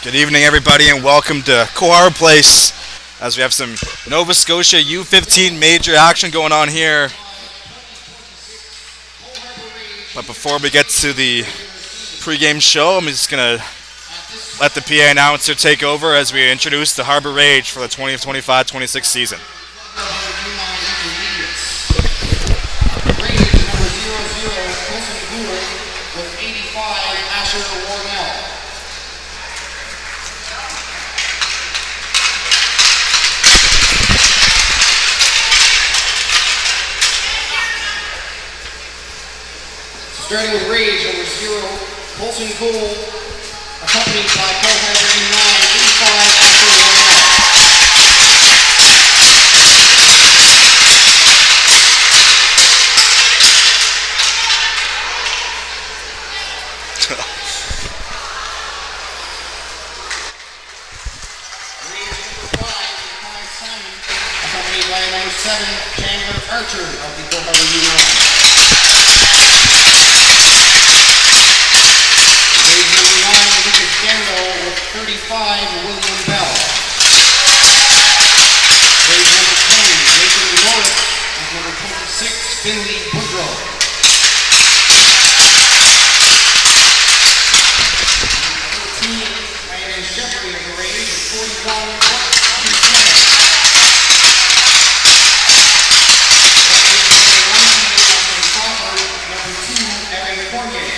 Good evening, everybody, and welcome to Harbour Place. As we have some Nova Scotia U15 major action going on here. But before we get to the pregame show, I'm just gonna let the PA announcer take over as we introduce the Harbour Rage for the 2025-26 season. Starting with Rage, number 0, Colson Gould, accompanied by co-header 85, Asher Warnell. Rage number 5, Simon, accompanied by number 7, Chandler Archer of the co-header U9. With 35, William Bell. Raise number 10, Nathan Norris, with number 26, Finley Woodrow. Number 13, Ryan Shepard of the Rage, with 41, number 2, Evan Cormier.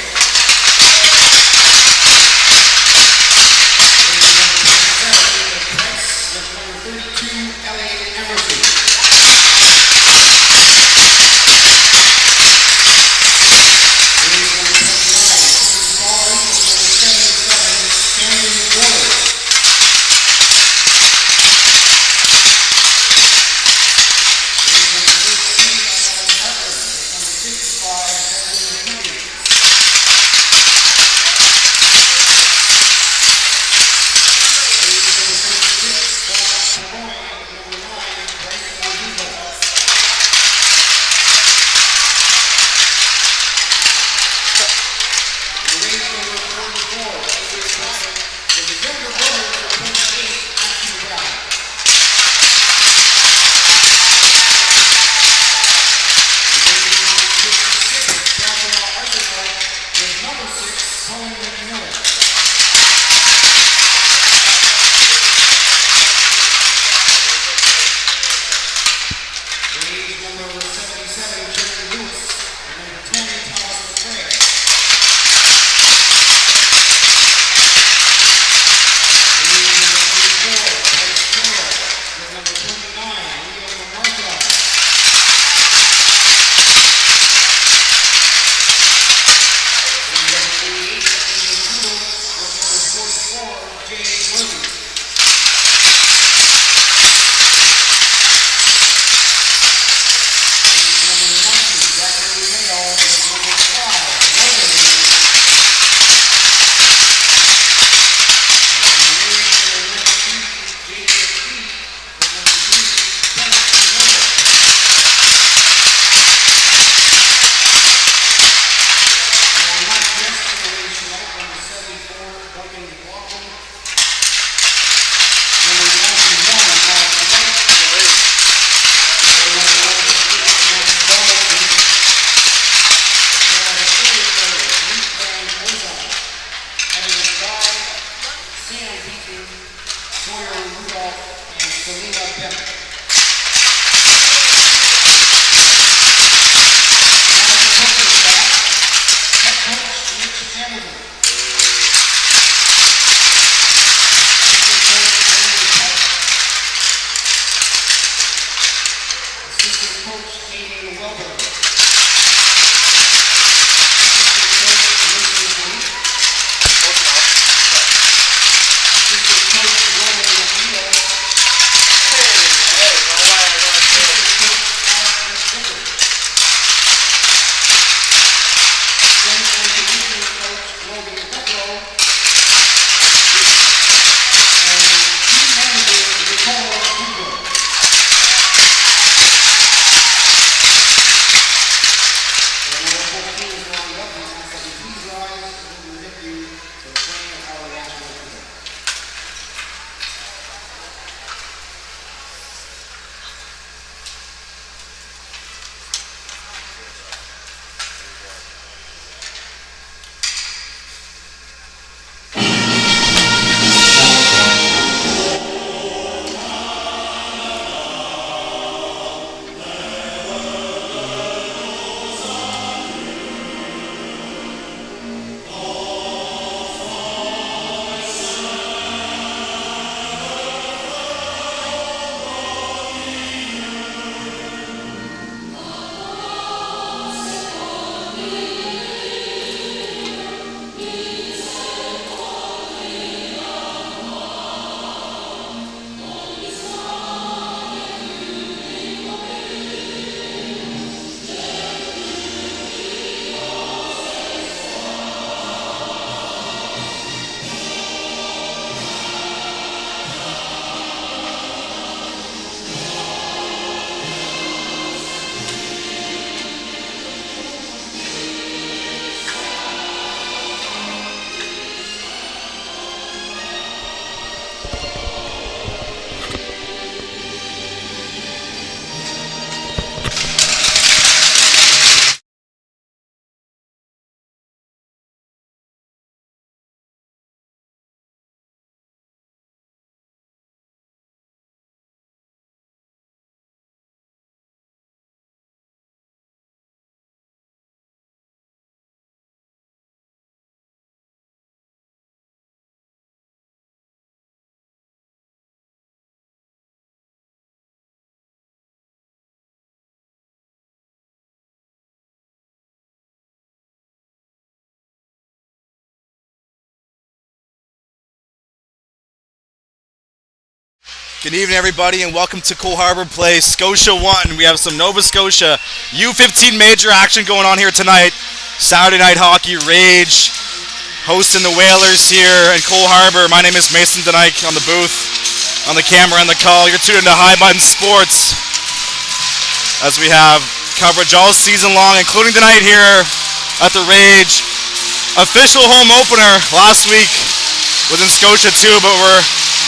Good evening, everybody, and welcome to Coal Harbour Place, Scotia 1. We have some Nova Scotia U15 major action going on here tonight. Saturday night hockey, Rage hosting the Whalers here in Coal Harbour. My name is Mason Denike on the booth, on the camera and the call. You're tuned into High Button Sports as we have coverage all season long, including tonight here at the Rage. Official home opener last week was in Scotia 2, but we're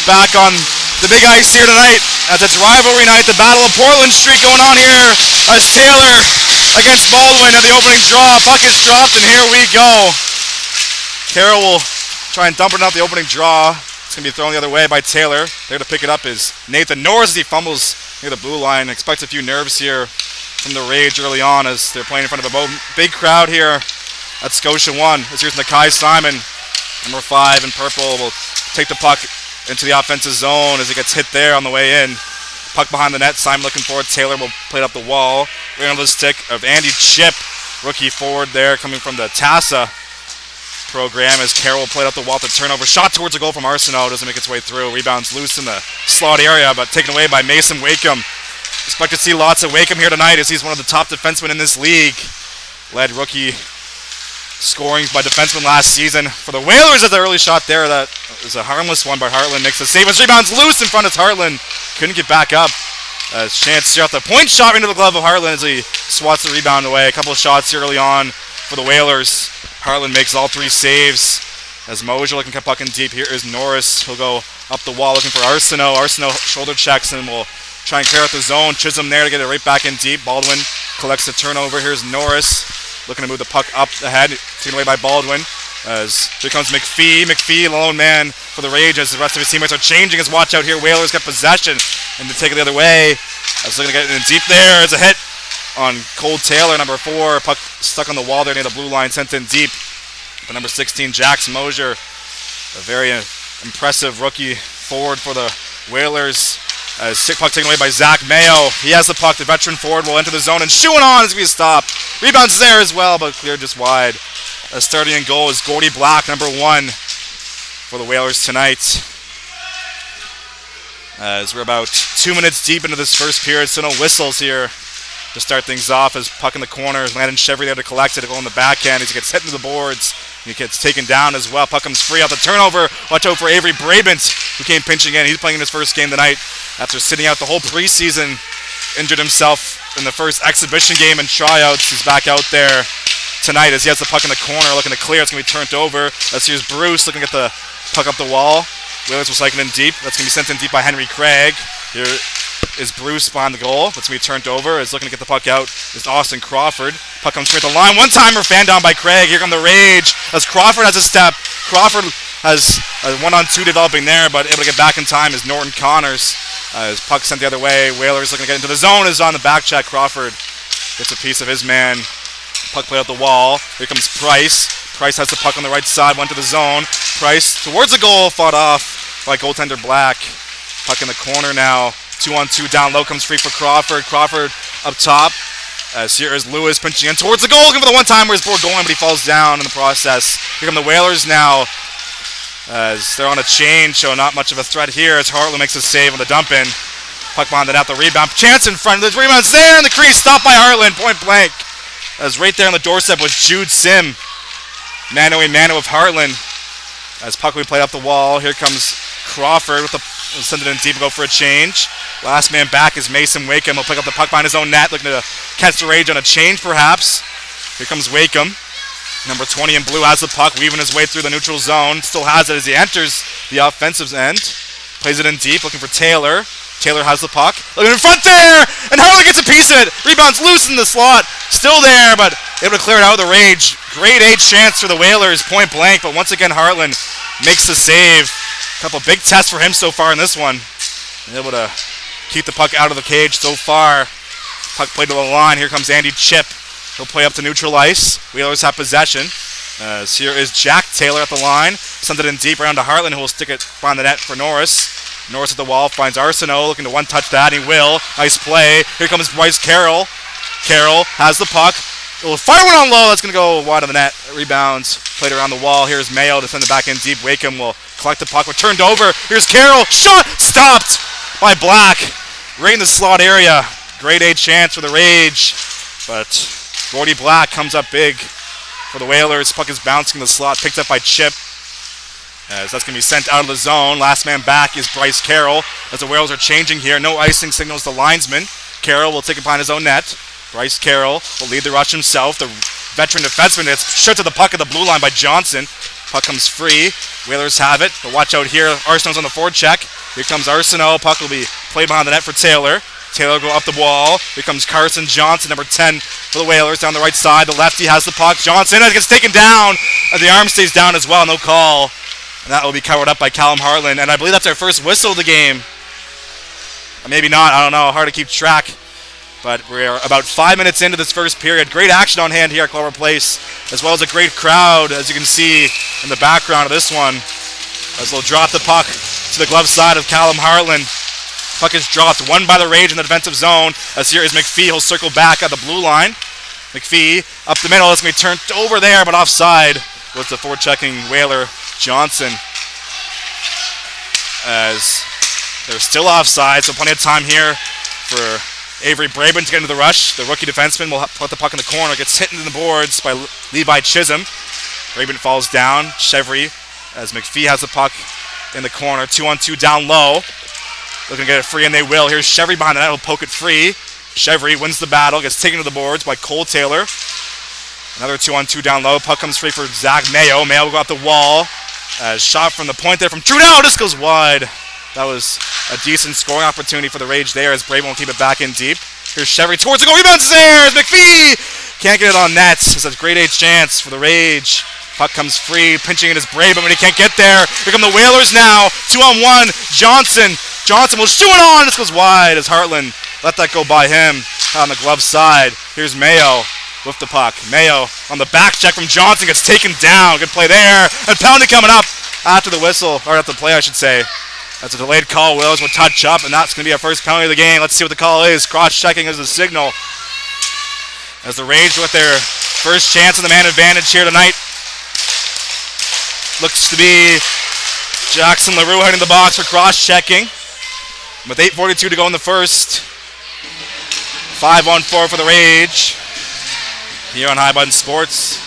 back on the big ice here tonight as it's rivalry night, the Battle of Portland Street going on here as Taylor against Baldwin at the opening draw. Puck is dropped and here we go. Carroll will try and dump it out the opening draw. It's going to be thrown the other way by Taylor. There to pick it up is Nathan Norris as he fumbles near the blue line. Expects a few nerves here from the Rage early on as they're playing in front of a big crowd here at Scotia 1. As here's Nakai Simon, number 5 in purple, will take the puck into the offensive zone as it gets hit there on the way in. Puck behind the net, Simon looking for it. Taylor will play it up the wall. Right on the stick of Andy Chip, rookie forward there coming from the TASA program as Carroll played up the wall to turnover. Shot towards a goal from Arsenault, doesn't make its way through. Rebounds loose in the slot area, but taken away by Mason Wakeham. Expect to see lots of Wakeham here tonight as he's one of the top defensemen in this league. Led rookie scoring by defenseman last season. For the Whalers, at the early shot there, that was a harmless one by Hartland. Makes the save as rebounds loose in front of Hartland. Couldn't get back up. Chance to shot the point shot into the glove of Hartland as he swats the rebound away. A couple of shots here early on for the Whalers. Hartland makes all 3 saves as Mosier looking at puck in deep. Here is Norris. He'll go up the wall looking for Arsenault. Arsenault shoulder checks and will try and clear out the zone. Chisholm there to get it right back in deep. Baldwin collects the turnover. Here's Norris looking to move the puck up ahead, taken away by Baldwin. As here comes McPhee. McPhee, lone man for the Rage as the rest of his teammates are changing his watch out here. Whalers get possession and to take it the other way. As looking to get it in deep there. It's a hit on Cole Taylor, number 4. Puck stuck on the wall there near the blue line, sent in deep. But number 16, Jax Mosier, a very impressive rookie forward for the Whalers. As puck taken away by Zach Mayo. He has the puck. The veteran forward will enter the zone and shooing on as we stop. Rebounds there as well, but cleared just wide. Starting in goal is Gordy Black, number 1 for the Whalers tonight. As we're about 2 minutes deep into this first period, so no whistles here to start things off. As puck in the corner, Landon Chevry there to collect it, go on the backhand. He gets hit into the boards. He gets taken down as well. Puck comes free out the turnover. Watch out for Avery Brabant, who came pinching in. He's playing in his first game tonight after sitting out the whole preseason. Injured himself in the first exhibition game and tryouts. He's back out there tonight as he has the puck in the corner looking to clear. It's going to be turned over. As here's Bruce looking at the puck up the wall. Whalers will cycle in deep. That's going to be sent in deep by Henry Craig. Here is Bruce behind the goal. That's going to be turned over. Is looking to get the puck out is Austin Crawford. Puck comes straight to the line. One-timer fanned down by Craig. Here come the Rage as Crawford has a step. Crawford has a 1-on-2 developing there, but able to get back in time is Norton Connors. As puck sent the other way. Whalers looking to get into the zone is on the back check. Crawford gets a piece of his man. Puck played out the wall. Here comes Price. Price has the puck on the right side, went to the zone. Price towards the goal, fought off by goaltender Black. Puck in the corner now. 2-on-2 down low, comes free for Crawford. Crawford up top. As here is Lewis pinching in towards the goal, looking for the one-timer. His board going, but he falls down in the process. Here come the Whalers now. As they're on a change, so not much of a threat here as Hartland makes a save on the dump in. Puck behind the net, the rebound. Chance in front of the rebound's there in the crease, stopped by Hartland, point blank. As right there on the doorstep was Jude Sim. Mano of Hartland. As puck we played up the wall. Here comes Crawford with the send it in deep, go for a change. Last man back is Mason Wakeham. He'll pick up the puck behind his own net, looking to catch the Rage on a change perhaps. Here comes Wakeham. Number 20 in blue has the puck, weaving his way through the neutral zone. Still has it as he enters the offensive end. Plays it in deep, looking for Taylor. Taylor has the puck. Looking in front there! And Hartland gets a piece of it! Rebounds loose in the slot. Still there, but able to clear it out of the Rage. Grade A chance for the Whalers, point blank. But once again, Hartland makes the save. A couple big tests for him so far in this one. Able to keep the puck out of the cage so far. Puck played to the line. Here comes Andy Chip. He'll play up to neutral ice. Whalers have possession. As here is Jack Taylor at the line. Sends it in deep around to Hartland, who will stick it behind the net for Norris. Norris at the wall, finds Arsenault, looking to one-touch that, he will. Nice play. Here comes Bryce Carroll. Carroll has the puck. Will fire one on low, that's going to go wide of the net. Rebounds, played around the wall. Here's Mayo to send it back in deep. Wakeham will collect the puck, but turned over. Here's Carroll, shot, stopped by Black. Right in the slot area. Grade A chance for the Rage. But Gordy Black comes up big for the Whalers. Puck is bouncing in the slot. Picked up by Chip. As that's going to be sent out of the zone. Last man back is Bryce Carroll. As the Whalers are changing here. No icing signals the linesman. Carroll will take it behind his own net. Bryce Carroll will lead the rush himself. The veteran defenseman gets shot to the puck at the blue line by Johnson. Puck comes free. Whalers have it. But watch out here. Arsenault's on the forward check. Here comes Arsenault. Puck will be played behind the net for Taylor. Taylor will go up the wall. Here comes Carson Johnson, number 10 for the Whalers, down the right side. The lefty has the puck. Johnson gets taken down. The arm stays down as well. No call. And that will be covered up by Callum Hartland. And I believe that's our first whistle of the game. Or maybe not. I don't know. Hard to keep track. But we're about 5 minutes into this first period. Great action on hand here at Clover Place, as well as a great crowd, as you can see in the background of this one. As they'll drop the puck to the glove side of Callum Hartland. Puck is dropped, won by the Rage in the defensive zone. As here is McPhee. He'll circle back at the blue line. McPhee up the middle. It's going to be turned over there, but offside with the forward-checking Whaler Johnson. As they're still offside, so plenty of time here for Avery Braben to get into the rush. The rookie defenseman will put the puck in the corner. Gets hit into the boards by Levi Chisholm. Braben falls down. Chevry, as McPhee has the puck in the corner. 2-on-2 down low. Looking to get it free, and they will. Here's Chevry behind the net. He'll poke it free. Chevry wins the battle. Gets taken to the boards by Cole Taylor. Another 2-on-2 down low. Puck comes free for Zach Mayo. Mayo will go up the wall. Shot from the point there from Trudeau. This goes wide. That was a decent scoring opportunity for the Rage there, as Braben will keep it back in deep. Here's Chevry towards the goal. Rebounds there. McPhee can't get it on net. It's a great 8 chance for the Rage. Puck comes free. Pinching it is Braben, but he can't get there. Here come the Whalers now. 2-on-1. Johnson will shoot it on. This goes wide as Hartland let that go by him on the glove side. Here's Mayo with the puck. Mayo on the back check from Johnson gets taken down. Good play there. And penalty coming up after the whistle, or after the play, I should say. That's a delayed call. Whalers will touch up, and that's going to be our first penalty of the game. Let's see what the call is. Cross-checking is the signal. As the Rage with their first chance of the man advantage here tonight. Looks to be Jackson LaRue heading the box for cross-checking. With 8:42 to go in the first. 5-on-4 for the Rage. Here on High Button Sports.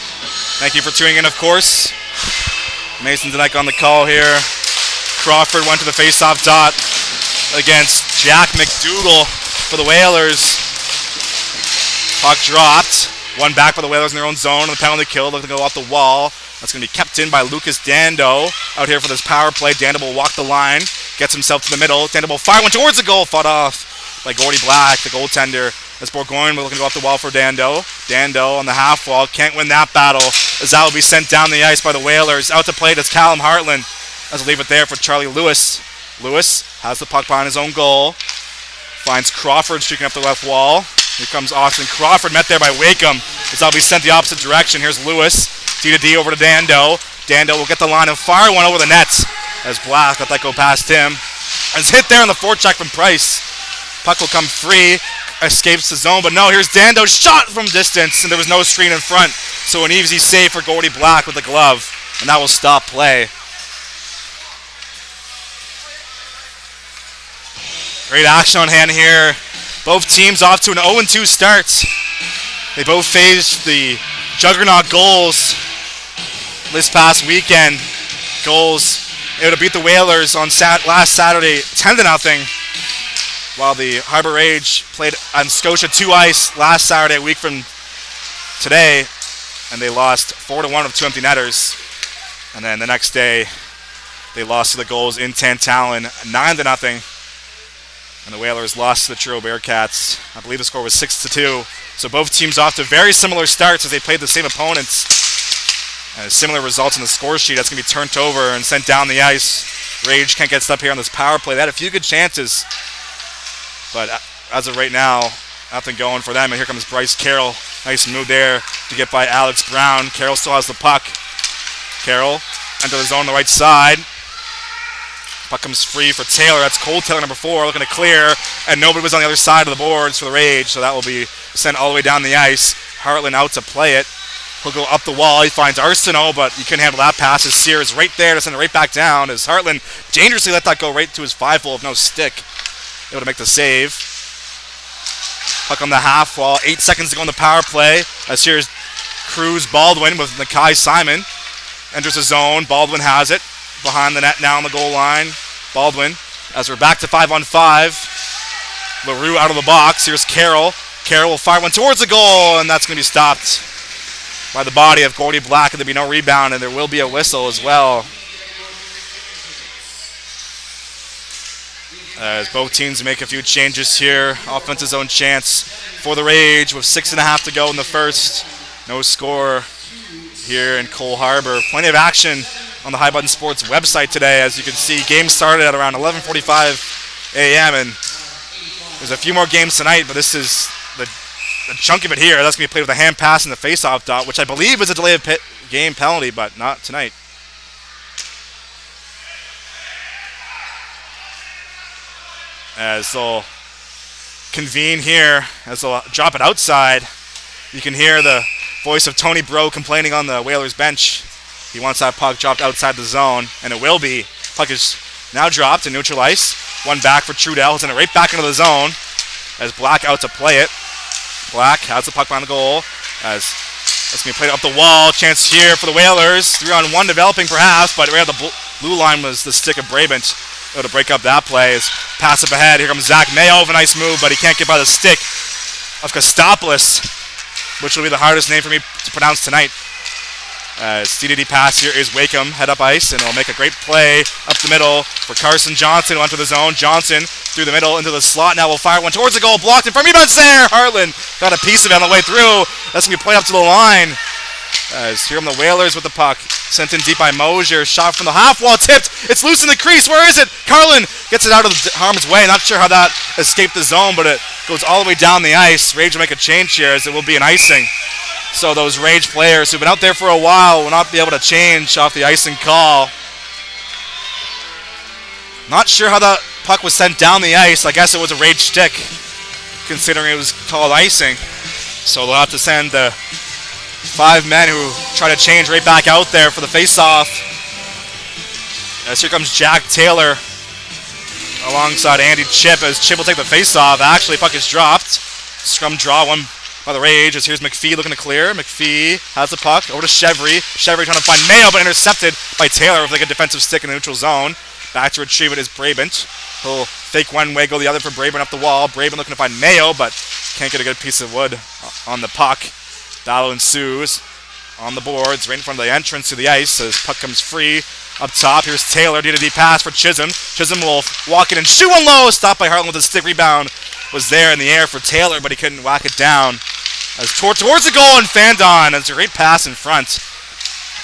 Thank you for tuning in, of course. Mason Denek on the call here. Crawford went to the face-off dot against Jack McDougall for the Whalers. Puck dropped. One back by the Whalers in their own zone. The penalty kill. Looking to go off the wall. That's going to be kept in by Lucas Dando out here for this power play. Dando will walk the line. Gets himself to the middle. Dando will fire one towards the goal. Fought off by Gordy Black, the goaltender. As Bourgogne, we're looking to go off the wall for Dando. Dando on the half wall. Can't win that battle. As that will be sent down the ice by the Whalers. Out to play it is Callum Hartland. As we'll leave it there for Charlie Lewis. Lewis has the puck behind his own goal. Finds Crawford streaking up the left wall. Here comes Austin Crawford, met there by Wakeham. As that'll be sent the opposite direction. Here's Lewis. D-to-D over to Dando. Dando will get the line and fire one over the net. As Black let that go past him. As hit there on the forecheck from Price. Puck will come free. Escapes the zone, but no, here's Dando. Shot from distance, and there was no screen in front. So an easy save for Gordy Black with the glove. And that will stop play. Great action on hand here. Both teams off to an 0-2 start. They both faced the juggernaut goals this past weekend. Goals able to beat the Whalers on last Saturday 10-0, while the Harbour Rage played on Scotia 2 ice last Saturday, a week from today, and they lost 4-1 with 2 empty netters. And then the next day, they lost to the Goals in Tantallon 9-0. And the Whalers lost to the Truro Bearcats. I believe the score was 6-2. So both teams off to very similar starts as they played the same opponents. And similar results in the score sheet. That's going to be turned over and sent down the ice. Rage can't get stuff here on this power play. They had a few good chances. But as of right now, nothing going for them. And here comes Bryce Carroll. Nice move there to get by Alex Brown. Carroll still has the puck. Carroll into the zone on the right side. Puck comes free for Taylor. That's Cole Taylor, number 4, looking to clear. And nobody was on the other side of the boards for the Rage, so that will be sent all the way down the ice. Hartland out to play it. He'll go up the wall. He finds Arsenault, but he couldn't handle that pass. His Sears right there to send it right back down as Hartland dangerously let that go right to his 5-hole with no stick. able to make the save. Puck on the half wall, 8 seconds to go in the power play. As here's Cruz Baldwin with Nakai Simon. Enters the zone, Baldwin has it. Behind the net now on the goal line. Baldwin, as we're back to 5-on-5. LaRue out of the box, here's Carroll. Carroll will fire one towards the goal, and that's going to be stopped by the body of Gordy Black, and there'll be no rebound, and there will be a whistle as well. As both teams make a few changes here. Offensive zone chance for the Rage with 6.5 to go in the first. No score here in Cole Harbour. Plenty of action on the High Button Sports website today. As you can see, game started at around 11:45 a.m. and there's a few more games tonight, but this is the chunk of it here. That's going to be played with a hand pass and the face-off dot, which I believe is a delay of game penalty, but not tonight. As they'll convene here, as they'll drop it outside, you can hear the voice of Tony Bro complaining on the Whalers bench. He wants that puck dropped outside the zone, and it will be. Puck is now dropped and neutral ice. One back for Trudell. He'll send it right back into the zone as Black out to play it. Black has the puck behind the goal as it's going to be played up the wall. Chance here for the Whalers. 3-on-1 developing perhaps, but right at the blue line was the stick of Brabant. Able to break up that play. As pass up ahead. Here comes Zach Mayo with a nice move, but he can't get by the stick of Kostopoulos, which will be the hardest name for me to pronounce tonight. CDD pass here is Wakeham, head up ice, and it'll make a great play up the middle for Carson Johnson, who enter the zone. Johnson through the middle into the slot. Now will fire one towards the goal, blocked in front. Rebound's there! Hartland got a piece of it on the way through. That's going to be played up to the line. As here come the Whalers with the puck. Sent in deep by Mosier. Shot from the half wall, tipped. It's loose in the crease. Where is it? Carlin gets it out of harm's way. Not sure how that escaped the zone, but it goes all the way down the ice. Rage will make a change here as it will be an icing. So those Rage players who've been out there for a while will not be able to change off the icing call. Not sure how that puck was sent down the ice. I guess it was a Rage stick, considering it was called icing. So they'll have to send the 5 men who try to change right back out there for the face-off. As here comes Jack Taylor alongside Andy Chip, as Chip will take the face-off. Actually, puck is dropped. Scrum draw, one by the Rage, as here's McPhee looking to clear. McPhee has the puck over to Chevry. Chevry trying to find Mayo, but intercepted by Taylor with like a defensive stick in the neutral zone. Back to retrieve it is Brabant. He'll fake one way, go the other for Brabant up the wall. Brabant looking to find Mayo, but can't get a good piece of wood on the puck. Battle ensues on the boards, right in front of the entrance to the ice as puck comes free up top. Here's Taylor, D-to-D pass for Chisholm. Chisholm will walk in and shoot one low. Stopped by Hartland with a stick. Rebound was there in the air for Taylor, but he couldn't whack it down. As towards the goal and Fandon. It's a great pass in front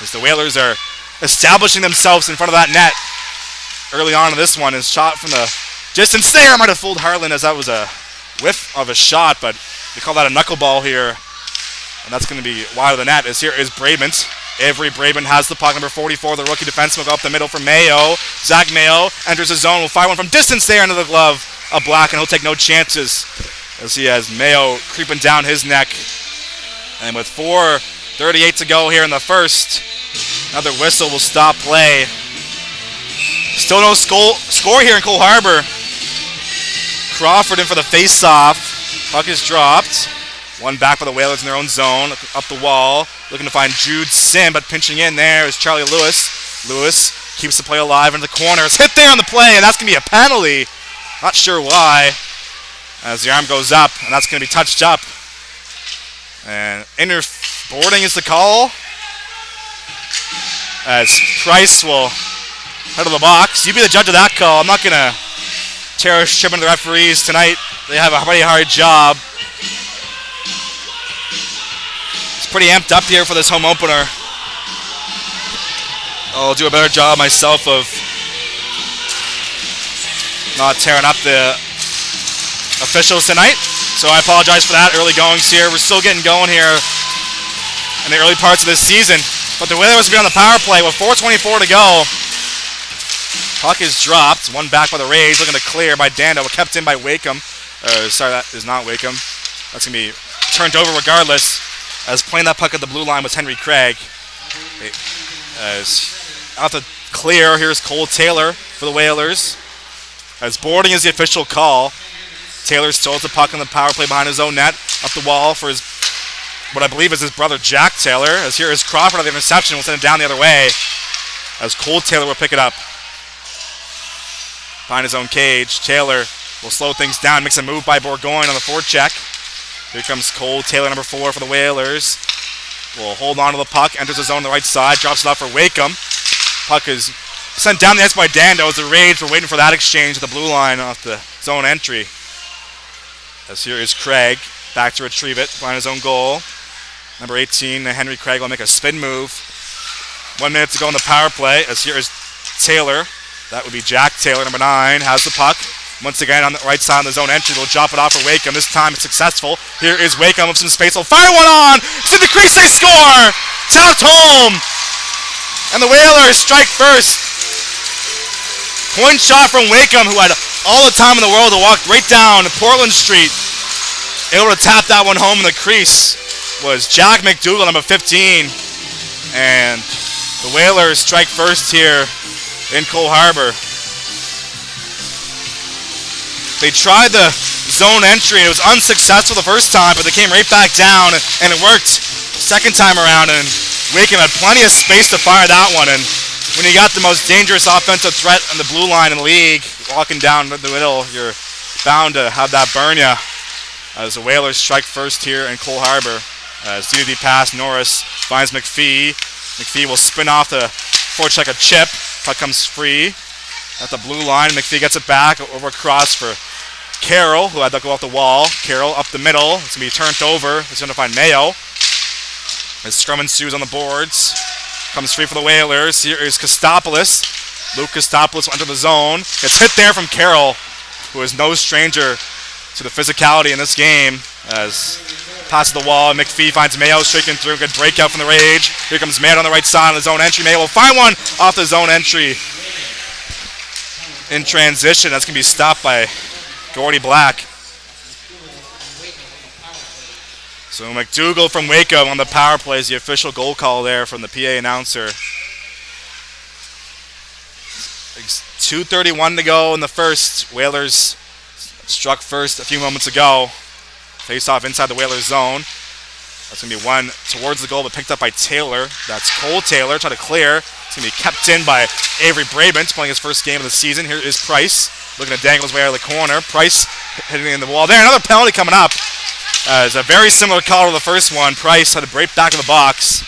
as the Whalers are establishing themselves in front of that net early on in this one. His shot from the distance there might have fooled Hartland, as that was a whiff of a shot, but we call that a knuckleball here. And that's going to be wide of the net. As here is Brabant. Avery Brabant has the puck, number 44. The rookie defenseman will go up the middle for Mayo. Zach Mayo enters the zone. Will fire one from distance there into the glove of Black, and he'll take no chances as he has Mayo creeping down his neck. And with 4:38 to go here in the first, another whistle will stop play. Still no score here in Cole Harbour. Crawford in for the face-off. Puck is dropped. One back by the Whalers in their own zone, up the wall, looking to find Jude Sim, but pinching in there is Charlie Lewis. Lewis keeps the play alive into the corner. It's hit there on the play, and that's going to be a penalty. Not sure why, as the arm goes up, and that's going to be touched up. And boarding is the call, as Price will head to the box. You be the judge of that call. I'm not going to tear a ship into the referees tonight. They have a pretty hard job. Pretty amped up here for this home opener. I'll do a better job myself of not tearing up the officials tonight, so I apologize for that. Early goings here. We're still getting going here in the early parts of this season, but the Whalers will be on the power play with 4:24 to go. Puck is dropped. One back by the Rays, looking to clear by Dando, kept in by Wakeham. Sorry, that is not Wakeham. That's going to be turned over regardless. As playing that puck at the blue line was Henry Craig. As out to clear, here's Cole Taylor for the Whalers. as boarding is the official call. Taylor still has the puck on the power play behind his own net, up the wall for his, what I believe is his brother Jack Taylor, as here is Crawford on the interception, will send it down the other way, as Cole Taylor will pick it up. Behind his own cage, Taylor will slow things down, makes a move by Bourgogne on the forecheck. Here comes Cole Taylor, number 4 for the Whalers. Will hold on to the puck, enters the zone on the right side, drops it off for Wakeham. Puck is sent down the ice by Dando as the Rage were waiting for that exchange at the blue line off the zone entry. As here is Craig, back to retrieve it, behind his own goal. Number 18, Henry Craig will make a spin move. 1 minute to go on the power play, as here is Taylor. That would be Jack Taylor, number 9, has the puck. Once again, on the right side of the zone entry, they'll drop it off for Wakeham. This time it's successful. Here is Wakeham with some space. They'll fire one on. To the crease, they score. Tapped home. And the Whalers strike first. Point shot from Wakeham, who had all the time in the world to walk right down Portland Street. Able to tap that one home in the crease was Jack McDougall, number 15. And the Whalers strike first here in Cole Harbour. They tried the zone entry, and it was unsuccessful the first time, but they came right back down, and it worked second time around, and Wakeham had plenty of space to fire that one, and when you got the most dangerous offensive threat on the blue line in the league, walking down the middle, you're bound to have that burn ya. As the Whalers strike first here in Cole Harbour. As DDD pass, Norris finds McPhee. McPhee will spin off the forecheck a chip. Puck comes free at the blue line. McPhee gets it back over across for Carroll, who had to go off the wall. Carroll up the middle. It's going to be turned over. It's going to find Mayo. As scrum ensues on the boards. Comes free for the Whalers. Here is Kostopoulos. Luke Kostopoulos will enter the zone. Gets hit there from Carroll, who is no stranger to the physicality in this game. As passes the wall, McPhee finds Mayo streaking through. Good breakout from the Rage. Here comes Mayo on the right side on the zone entry. Mayo will find one off the zone entry in transition. That's going to be stopped by Gordy Black. So McDougall from Waco on the power play is the official goal call there from the PA announcer. 2:31 to go in the first. Whalers struck first a few moments ago. Face off inside the Whalers zone. That's going to be one towards the goal, but picked up by Taylor. That's Cole Taylor, trying to clear. It's going to be kept in by Avery Brabant, playing his first game of the season. Here is Price, looking to dangle his way out of the corner. Price hitting in the wall there. Another penalty coming up. It's a very similar call to the first one. Price had to break back of the box.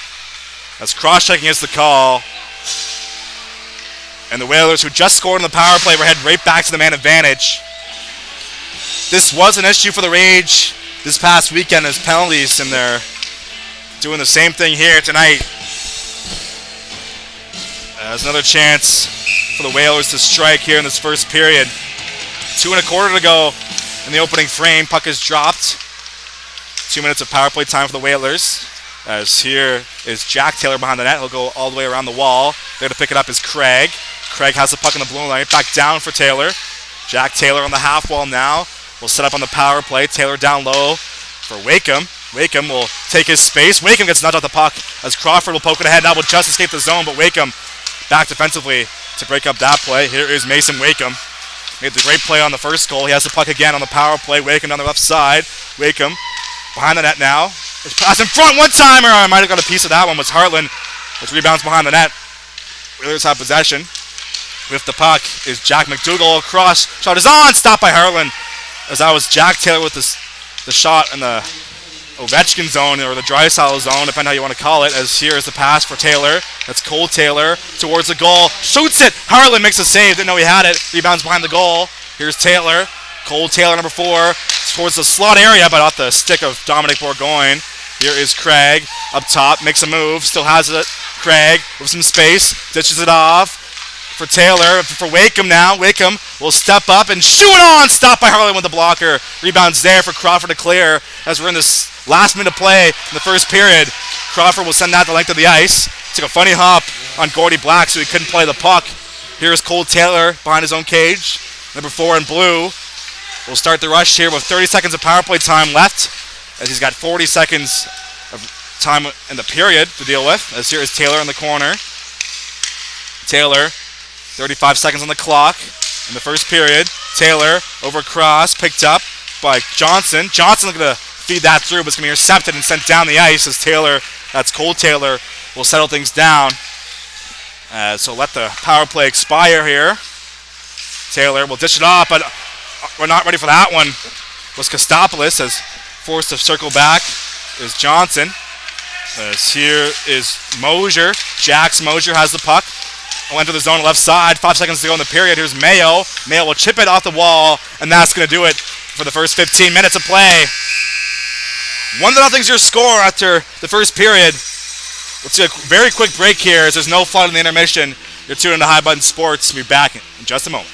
That's cross-checking against the call. And the Whalers, who just scored on the power play, were headed right back to the man advantage. This was an issue for the Rage this past weekend as penalties, and they're doing the same thing here tonight. There's another chance for the Whalers to strike here in this first period. 2 1/4 to go in the opening frame. Puck is dropped. 2 minutes of power play time for the Whalers. As here is Jack Taylor behind the net. He'll go all the way around the wall. There to pick it up is Craig. Craig has the puck in the blue line. Back down for Taylor. Jack Taylor on the half wall now. Will set up on the power play. Taylor down low for Wakeham. Wakeham will take his space. Wakeham gets knocked off the puck as Crawford will poke it ahead. Now will just escape the zone, but Wakeham back defensively to break up that play. Here is Mason Wakeham. Made the great play on the first goal. He has the puck again on the power play. Wakeham down the left side. Wakeham behind the net now. His pass in front, one-timer. I might have got a piece of that one. Was Hartland, which rebounds behind the net. Whalers have possession. With the puck is Jack McDougall across. Shot is on. Stopped by Hartland. As that was Jack Taylor with the shot in the Ovechkin zone or the Drysdale zone, depending how you want to call it. As here is the pass for Taylor. That's Cole Taylor towards the goal. Shoots it. Hartland makes a save. Didn't know he had it. Rebounds behind the goal. Here's Taylor. Cole Taylor, number 4, towards the slot area, but off the stick of Dominic Bourgogne. Here is Craig up top. Makes a move. Still has it. Craig with some space. Ditches it off for Taylor. For Wakeham now. Wakeham will step up and shoot it on. Stopped by Harlan with the blocker. Rebounds there for Crawford to clear as we're in this last minute of play in the first period. Crawford will send that the length of the ice. Took a funny hop on Gordy Black so he couldn't play the puck. Here's Cole Taylor behind his own cage. Number 4 in blue. We'll start the rush here with 30 seconds of power play time left as he's got 40 seconds of time in the period to deal with. As here is Taylor in the corner. Taylor, 35 seconds on the clock in the first period. Taylor over cross, picked up by Johnson. Johnson looking to feed that through, but it's going to be intercepted and sent down the ice as Taylor, that's Cole Taylor, will settle things down. So let the power play expire here. Taylor will dish it off, but we're not ready for that one. Was Kostopoulos as forced to circle back is Johnson. As here is Mosier. Jax Mosier has the puck. Went to the zone left side. 5 seconds to go in the period. Here's Mayo. Mayo will chip it off the wall, and that's going to do it for the first 15 minutes of play. 1-0's your score after the first period. Let's see a very quick break here as there's no flood in the intermission. You're tuned into High Button Sports. We'll be back in just a moment.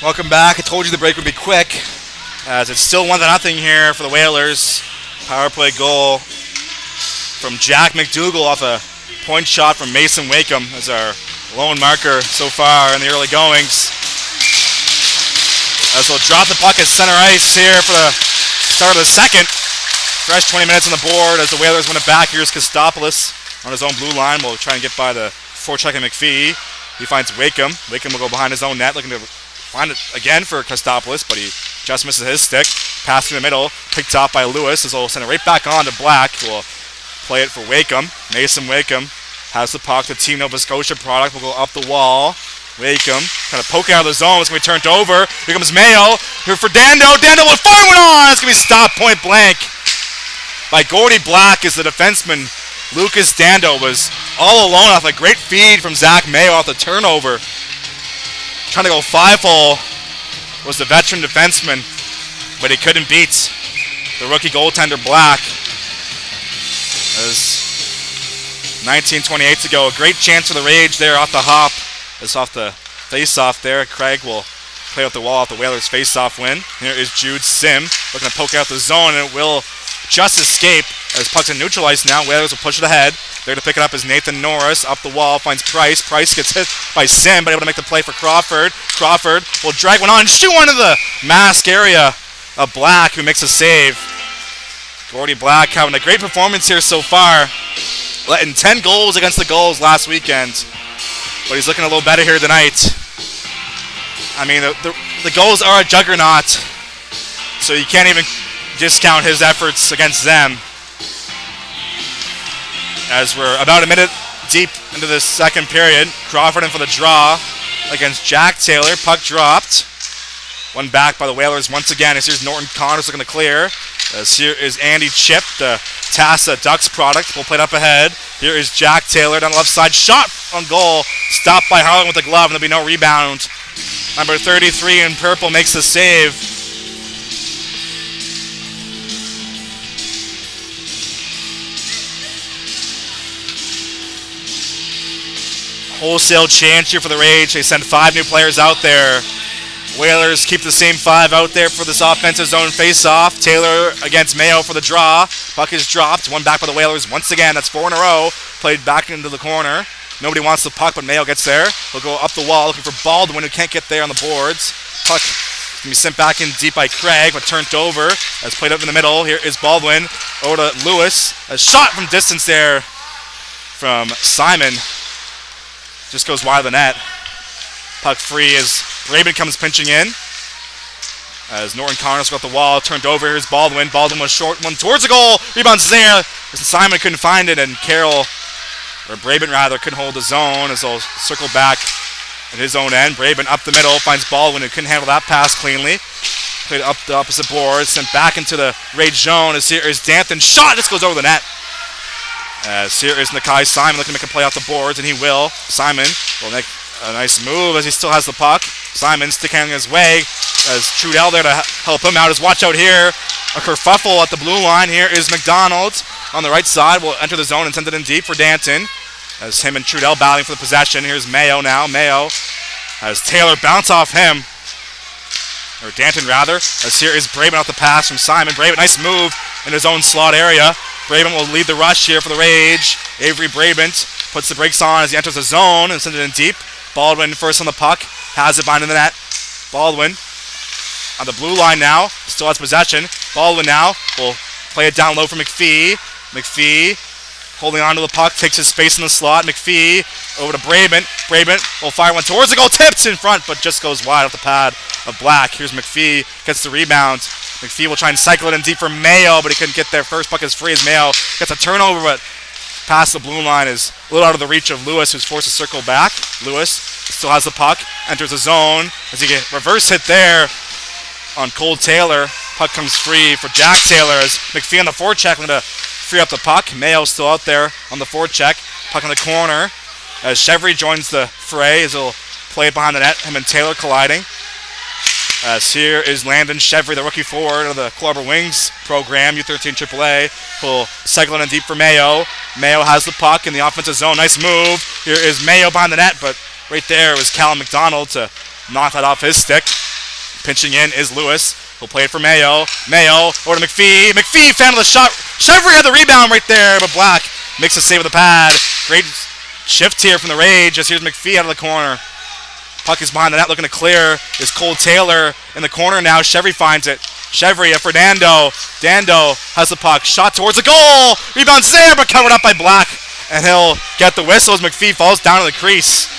Welcome back. I told you the break would be quick, as it's still 1-0 here for the Whalers. Power play goal from Jack McDougall off a point shot from Mason Wakeham as our lone marker so far in the early goings. As they'll drop the puck at center ice here for the start of the second. Fresh 20 minutes on the board as the Whalers win it back. Here's Kostopoulos on his own blue line. We'll try and get by the forechecking McPhee. He finds Wakeham. Wakeham will go behind his own net, looking to find it again for Kostopoulos, but he just misses his stick. Pass through the middle, picked off by Lewis, as he'll send it right back on to Black, who will play it for Wakeham. Mason Wakeham has the puck. The Team Nova Scotia product will go up the wall. Wakeham kind of poking out of the zone. It's going to be turned over. Here comes Mayo. Here for Dando. Dando will fire one on. It's going to be stopped point blank by Gordy Black as the defenseman Lucas Dando was all alone off a great feed from Zach Mayo off the turnover. Trying to go 5-hole was the veteran defenseman, but he couldn't beat the rookie goaltender Black. As 19:28 to go, a great chance for the Rage there off the hop. It's off the face-off there. Craig will play off the wall off the Whalers face-off win. Here is Jude Sim looking to poke out the zone, and it will just escape as puck's in neutral ice now. Whalers will push it ahead. There to pick it up is Nathan Norris. Up the wall, finds Price. Price gets hit by Sim, but able to make the play for Crawford. Crawford will drag one on and shoot one to the mask area of Black, who makes a save. Gordy Black having a great performance here so far. Letting 10 goals against the Gulls last weekend. But he's looking a little better here tonight. I mean, the Gulls are a juggernaut, so you can't even discount his efforts against them. As we're about a minute deep into the second period, Crawford in for the draw against Jack Taylor. Puck dropped. One back by the Whalers once again. As here's Norton Connors looking to clear. As here is Andy Chip, the Tassa Ducks product. We'll play it up ahead. Here is Jack Taylor down the left side. Shot on goal. Stopped by Harlan with the glove, and there'll be no rebound. Number 33 in purple makes the save. Wholesale change here for the Rage. They send 5 new players out there. Whalers keep the same 5 out there for this offensive zone face-off. Taylor against Mayo for the draw. Puck is dropped. One back by the Whalers once again. That's 4 in a row. Played back into the corner. Nobody wants the puck, but Mayo gets there. He'll go up the wall looking for Baldwin, who can't get there on the boards. Puck can be sent back in deep by Craig, but turned over. As played up in the middle. Here is Baldwin. Over to Lewis. A shot from distance there from Simon. Just goes wide of the net. Puck free as Braben comes pinching in. As Norton Connors got the wall, turned over. Here's Baldwin. Baldwin was short, one towards the goal. Rebounds there. Simon couldn't find it, and Carroll, or Braben rather, couldn't hold the zone as they'll circle back at his own end. Braben up the middle, finds Baldwin, who couldn't handle that pass cleanly. Played up the opposite board, sent back into the Rage zone. As here is Danton. Shot, this goes over the net. As here is Nakai Simon looking to make a play off the boards, and he will. Simon will make a nice move as he still has the puck. Simon stick handling his way as Trudell there to help him out. As watch out here, a kerfuffle at the blue line. Here is McDonald on the right side. Will enter the zone and send it in deep for Danton. As him and Trudell battling for the possession. Here's Mayo now. Mayo has Taylor bounce off him. Or Danton rather. As here is Braben off the pass from Simon. Braben, nice move in his own slot area. Braben will lead the rush here for the Rage. Avery Braben puts the brakes on as he enters the zone and sends it in deep. Baldwin first on the puck. Has it behind the net. Baldwin on the blue line now. Still has possession. Baldwin now will play it down low for McPhee. McPhee holding on to the puck. Takes his space in the slot. McPhee over to Braben. Braben will fire one towards the goal. Tipped in front but just goes wide off the pad of Black. Here's McPhee. Gets the rebound. McPhee will try and cycle it in deep for Mayo, but he couldn't get there. First puck is free as Mayo gets a turnover, but past the blue line is a little out of the reach of Lewis, who's forced to circle back. Lewis still has the puck, enters the zone as he gets reverse hit there on Cole Taylor. Puck comes free for Jack Taylor as McPhee on the forecheck looking to free up the puck. Mayo still out there on the forecheck. Puck in the corner as Chevry joins the fray as he'll play it behind the net. Him and Taylor colliding. As here is Landon Chevry, the rookie forward of the Clubber Wings program, U13 AAA, who'll cycle it in deep for Mayo. Mayo has the puck in the offensive zone. Nice move. Here is Mayo behind the net, but right there was Callum McDonald to knock that off his stick. Pinching in is Lewis. He'll play it for Mayo. Mayo over to McPhee. McPhee found the shot. Chevry had the rebound right there, but Black makes a save with the pad. Great shift here from the Rage as here's McPhee out of the corner. Puck is behind the net looking to clear. Is Cole Taylor in the corner now. Chevry finds it. Chevry for Dando. Dando has the puck. Shot towards the goal. Rebound save, but covered up by Black. And he'll get the whistle as McPhee falls down to the crease.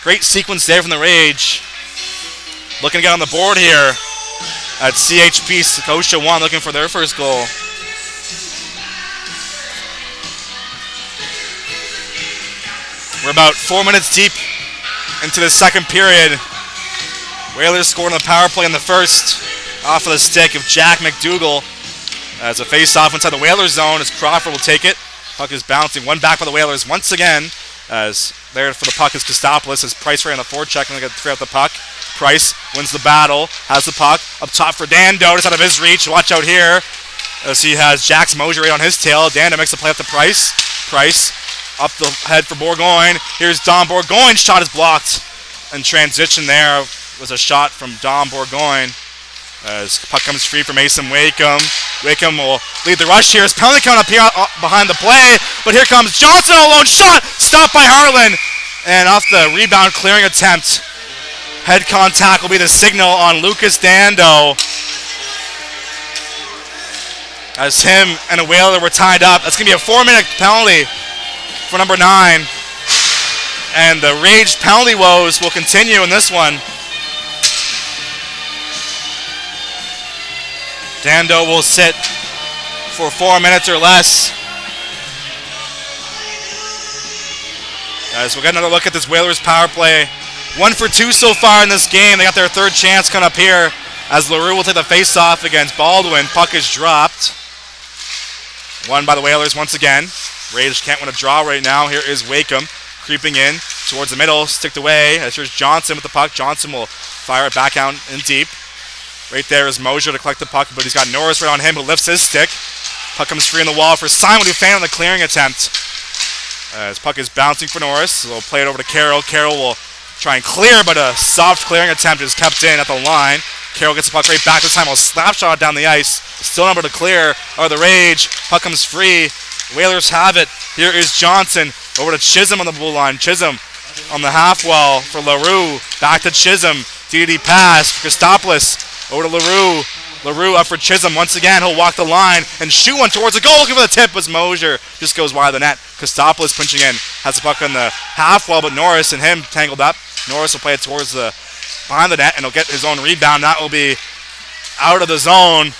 Great sequence there from the Rage. Looking to get on the board here at CHP Scotia 1, looking for their first goal. We're about 4 minutes deep into the second period. Whalers scored on the power play in the first off of the stick of Jack McDougall as a face-off inside the Whalers zone as Crawford will take it. Puck is bouncing. One back by the Whalers once again as there for the puck is Kostopoulos as Price right on the forecheck and going to free out the puck. Price wins the battle, has the puck up top for Dando, just out of his reach. Watch out here as he has Jax Mosier right on his tail. Dando makes the play up to Price. Price up the head for Bourgogne. Here's Dom Bourgogne. Shot is blocked. And transition there was a shot from Dom Bourgogne. As puck comes free for Mason Wakeham. Wakeham will lead the rush here. His penalty coming up here behind the play. But here comes Johnson, a lone shot. Stopped by Harlan. And off the rebound clearing attempt, head contact will be the signal on Lucas Dando. As him and a Whaler were tied up. That's going to be a 4-minute penalty for number 9. And the Rage penalty woes will continue in this one. Dando will sit for 4 minutes or less. Guys, we'll get another look at this Whalers power play. 1 for 2 so far in this game. They got their third chance coming up here as LaRue will take the face-off against Baldwin. Puck is dropped. Won by the Whalers once again. Rage can't win a draw right now. Here is Wakeham creeping in towards the middle, sticked away. As here's Johnson with the puck. Johnson will fire it back out in deep. Right there is Mosier to collect the puck, but he's got Norris right on him who lifts his stick. Puck comes free on the wall for Simon who failed on the clearing attempt. As puck is bouncing for Norris, so they'll play it over to Carroll. Carroll will try and clear, but a soft clearing attempt is kept in at the line. Carroll gets the puck right back this time. A slap shot down the ice. Still number to clear are the Rage. Puck comes free. Whalers have it. Here is Johnson over to Chisholm on the blue line. Chisholm on the half wall for LaRue. Back to Chisholm. DD pass. Kostopoulos over to LaRue. LaRue up for Chisholm once again. He'll walk the line and shoot one towards the goal. Looking for the tip was Mosier. Just goes wide of the net. Kostopoulos punching in. Has the puck on the half wall, but Norris and him tangled up. Norris will play it towards the behind the net and he'll get his own rebound. That will be out of the zone.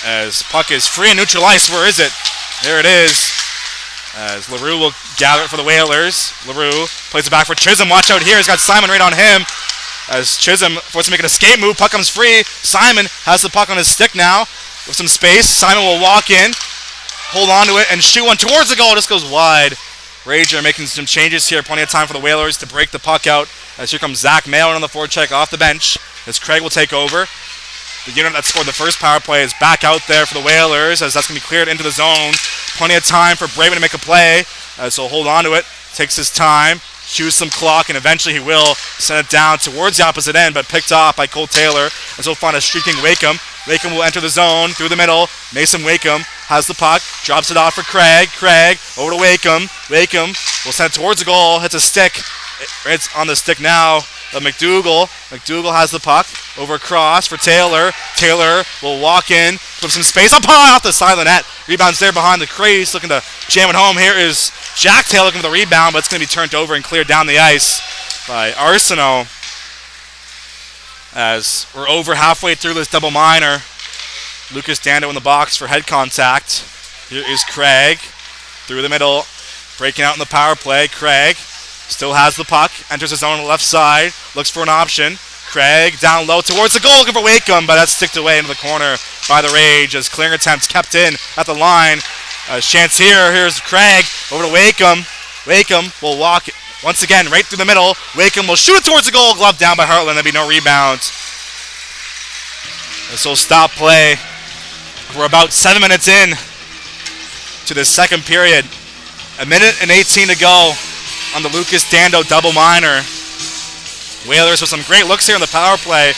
As puck is free and neutral ice. Where is it? There it is. As LaRue will gather it for the Whalers. LaRue plays it back for Chisholm. Watch out here. He's got Simon right on him. As Chisholm forced to make an escape move. Puck comes free. Simon has the puck on his stick now with some space. Simon will walk in. hold on to it and shoot one towards the goal. Just goes wide. Rager making some changes here. Plenty of time for the Whalers to break the puck out. As here comes Zach Mayo on the forecheck off the bench. As Craig will take over. The unit that scored the first power play is back out there for the Whalers as that's going to be cleared into the zone. Plenty of time for Braven to make a play. So hold on to it. Takes his time. Chews some clock, and eventually he will send it down towards the opposite end, but picked off by Cole Taylor. And so we'll find a streaking Wakeham. Wakeham will enter the zone through the middle. Mason Wakeham has the puck, drops it off for Craig. Craig over to Wakeham. Wakeham will send it towards the goal, hits a stick. It's on the stick now of McDougall. McDougall has the puck over across for Taylor. Taylor will walk in, put some space up high off the side of the net. Rebounds there behind the crease, looking to jam it home. Here is Jack Taylor looking for the rebound, but it's going to be turned over and cleared down the ice by Arsenault. As we're over halfway through this double minor, Lucas Dando in the box for head contact. Here is Craig through the middle, breaking out in the power play. Craig still has the puck, enters his zone on the left side, looks for an option. Craig down low towards the goal, looking for Wakeham, but that's sticked away into the corner by the Rage as clearing attempts kept in at the line. Chance here. Here's Craig over to Wakeham. Wakeham will walk once again right through the middle. Wakeham will shoot it towards the goal, glove down by Heartland. There'll be no rebound. And so stop play. We're about 7 minutes in to the second period. 1:18 to go on the Lucas Dando double minor. Whalers with some great looks here on the power play.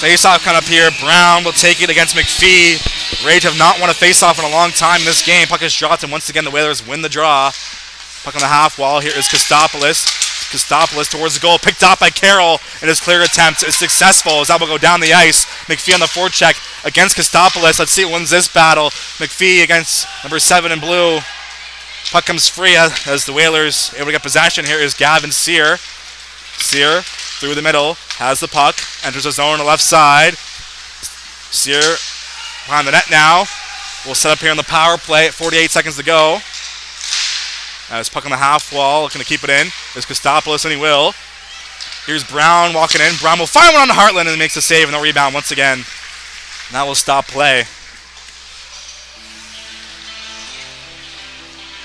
Face-off coming up here. Brown will take it against McPhee. Rage have not won a face-off in a long time in this game. Puck is dropped, and once again the Whalers win the draw. Puck on the half wall. Here is Kostopoulos. Kostopoulos towards the goal. Picked off by Carroll, and his clear attempt is successful as that will go down the ice. McPhee on the forecheck against Kostopoulos. Let's see who wins this battle. McPhee against number 7 in blue. Puck comes free as the Whalers able to get possession. Here is Gavin Sear. Sear through the middle, has the puck, enters the zone on the left side. Sear behind the net now. We'll set up here on the power play at 48 seconds to go. As puck on the half wall, looking to keep it in. There's Kostopoulos, and he will. Here's Brown walking in. Brown will fire one on the Heartland, and he makes a save and no rebound once again. And that will stop play.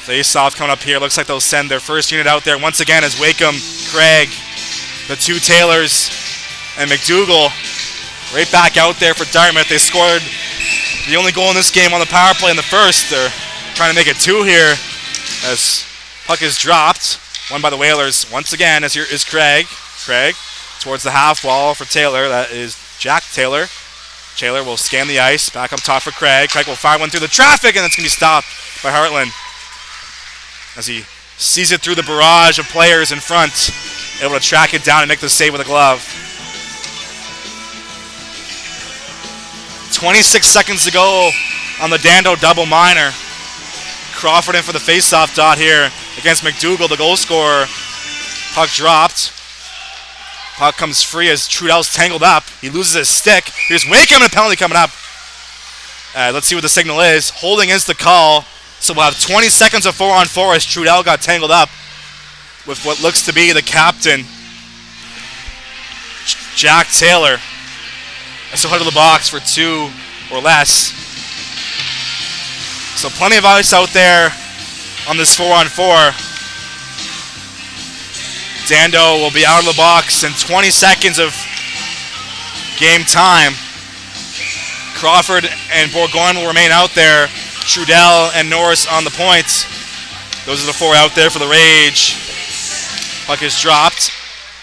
Face-off coming up here. Looks like they'll send their first unit out there once again as Wakeham, Craig, the two Taylors, and McDougall right back out there for Dartmouth. They scored the only goal in this game on the power play in the first. They're trying to make it 2 here as puck is dropped. Won by the Whalers once again as here is Craig. Craig towards the half wall for Taylor. That is Jack Taylor. Taylor will scan the ice. Back up top for Craig. Craig will fire one through the traffic, and it's going to be stopped by Heartland as he sees it through the barrage of players in front, able to track it down and make the save with a glove. 26 seconds to go on the Dando double minor. Crawford in for the face-off dot here against McDougall, the goal scorer. Puck dropped. Puck comes free as Trudell's tangled up. He loses his stick. Here's Wakeham and a penalty coming up. Let's see what the signal is. Holding is the call. So we'll have 20 seconds of 4-on-4 as Trudell got tangled up with what looks to be the captain, Jack Taylor. And so head to the box for 2 or less. So plenty of ice out there on this 4-on-4. Dando will be out of the box in 20 seconds of game time. Crawford and Bourgogne will remain out there. Trudell and Norris on the points. Those are the 4 out there for the Rage. Puck is dropped.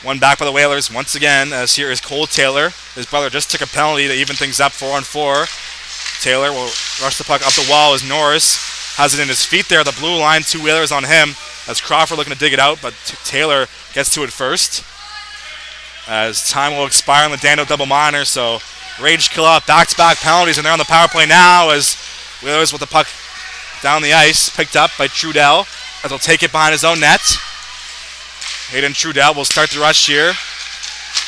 One back by the Whalers once again as here is Cole Taylor. His brother just took a penalty to even things up 4-on-4. Taylor will rush the puck up the wall as Norris has it in his feet there. The blue line, 2 Whalers on him as Crawford looking to dig it out, but Taylor gets to it first. As time will expire on the Dando double minor, so Rage kill off back-to-back penalties, and they're on the power play now as Whalers with the puck down the ice, picked up by Trudell as he'll take it behind his own net. Hayden Trudell will start the rush here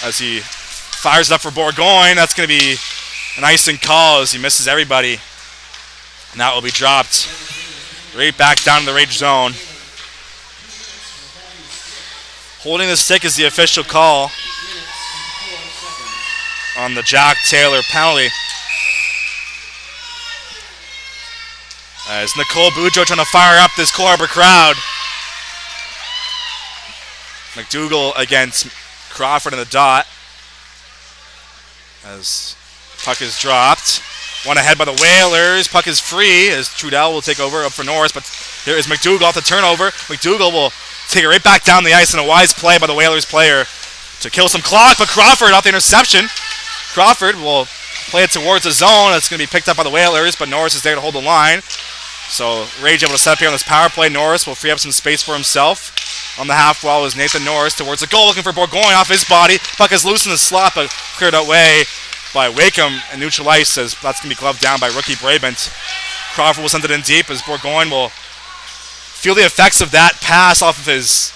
as he fires it up for Bourgogne. That's going to be an icing call as he misses everybody. And that will be dropped right back down to the Rage zone. Holding the stick is the official call on the Jack Taylor penalty. As Nicole Boudreau trying to fire up this Cole Harbour crowd. McDougall against Crawford in the dot. As puck is dropped. One ahead by the Whalers. Puck is free as Trudell will take over up for Norris. But here is McDougall off the turnover. McDougall will take it right back down the ice in a wise play by the Whalers player to kill some clock. But Crawford off the interception. Crawford will play it towards the zone. It's going to be picked up by the Whalers. But Norris is there to hold the line. So Rage able to set up here on this power play. Norris will free up some space for himself. On the half wall is Nathan Norris towards the goal, looking for Bourgogne off his body. Puck is loose in the slot, but cleared away by Wakeham and neutral ice as that's going to be gloved down by rookie Brabant. Crawford will send it in deep as Bourgogne will feel the effects of that pass off of his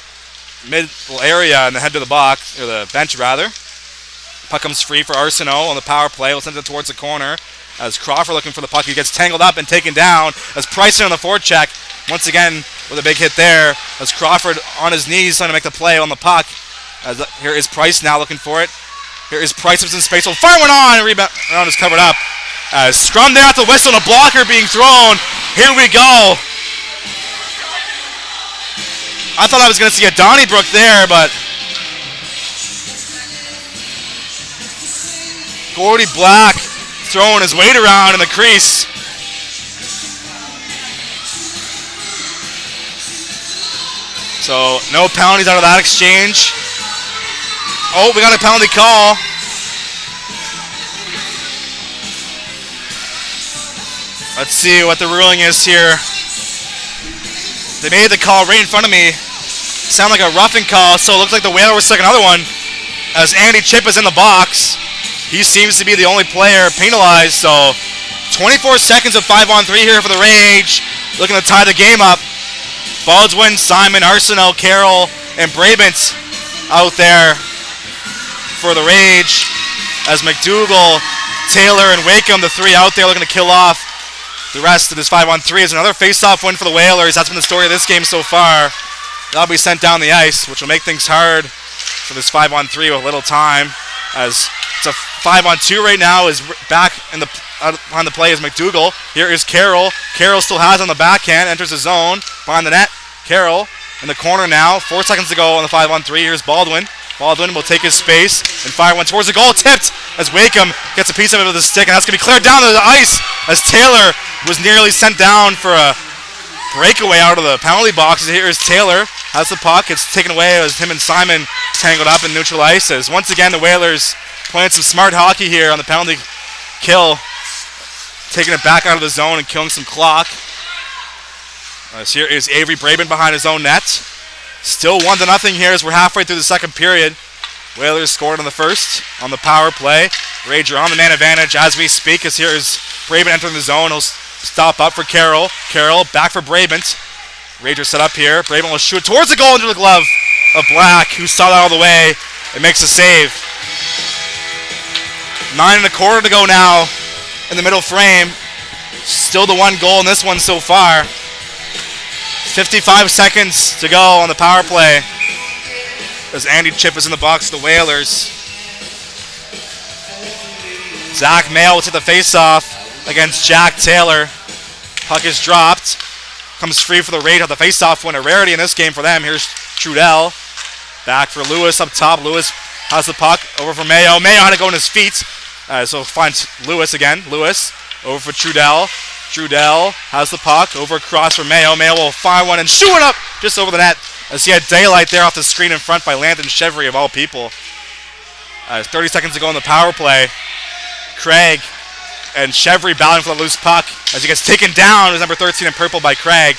middle area and head to the box, or the bench rather. Puck comes free for Arsenault on the power play. We'll send it towards the corner as Crawford looking for the puck. He gets tangled up and taken down as Price on the forecheck. Once again with a big hit there as Crawford on his knees trying to make the play on the puck. As here is Price now looking for it. Here is Price in space. Well, fire went on and rebound is covered up. As scrum there at the whistle and a blocker being thrown. Here we go. I thought I was going to see a Donnybrook there, but Gordy Black throwing his weight around in the crease. So no penalties out of that exchange. Oh, we got a penalty call. Let's see what the ruling is here. They made the call right in front of me. Sound like a roughing call, so it looks like the Whalers took another one as Andy Chip is in the box. He seems to be the only player penalized, so 24 seconds of 5-on-3 here for the Rage. Looking to tie the game up. Baldwin, Simon, Arsenault, Carroll, and Brabant out there for the Rage. As McDougall, Taylor, and Wakeham, the three out there looking to kill off the rest of this 5-on-3. Is another face-off win for the Whalers. That's been the story of this game so far. That'll be sent down the ice, which will make things hard for this 5-on-3 with little time. As it's a 5-on-2 right now. Is back in the on the play is McDougall. Here is Carroll. Carroll still has on the backhand. Enters the zone. Behind the net. Carroll in the corner now. 4 seconds to go on the 5-on-3. Here's Baldwin. Baldwin will take his space and fire one towards the goal. Tipped as Wakeham gets a piece of it with a stick. And that's going to be cleared down to the ice as Taylor was nearly sent down for a breakaway out of the penalty box. Here is Taylor. Has the puck. It's taken away as him and Simon tangled up in neutral ice. As once again the Whalers playing some smart hockey here on the penalty kill. Taking it back out of the zone and killing some clock. As here is Avery Brabant behind his own net. Still 1-0 here as we're halfway through the second period. Whalers scored on the first on the power play. Rage are on the man advantage as we speak. As here is Brabant entering the zone. He'll stop up for Carroll. Carroll back for Brabant. Rage are set up here. Brabant will shoot towards the goal into the glove of Black, who saw that all the way and makes a save. 9 1/4 to go now in the middle frame. Still the one goal in this one so far. 55 seconds to go on the power play as Andy Chip is in the box of the Whalers. Zach Mayo will take the face-off against Jack Taylor. Puck is dropped. Comes free for the Rage on the face-off win. A rarity in this game for them. Here's Trudell. Back for Lewis up top. Lewis has the puck. Over for Mayo. Mayo had to go on his feet. So finds Lewis again. Lewis over for Trudell. Trudell has the puck. Over across for Mayo. Mayo will fire one and shoot it up just over the net as he had daylight there off the screen in front by Landon Chevry of all people. 30 seconds to go on the power play. Craig and Chevry battling for the loose puck as he gets taken down as number 13 in purple by Craig.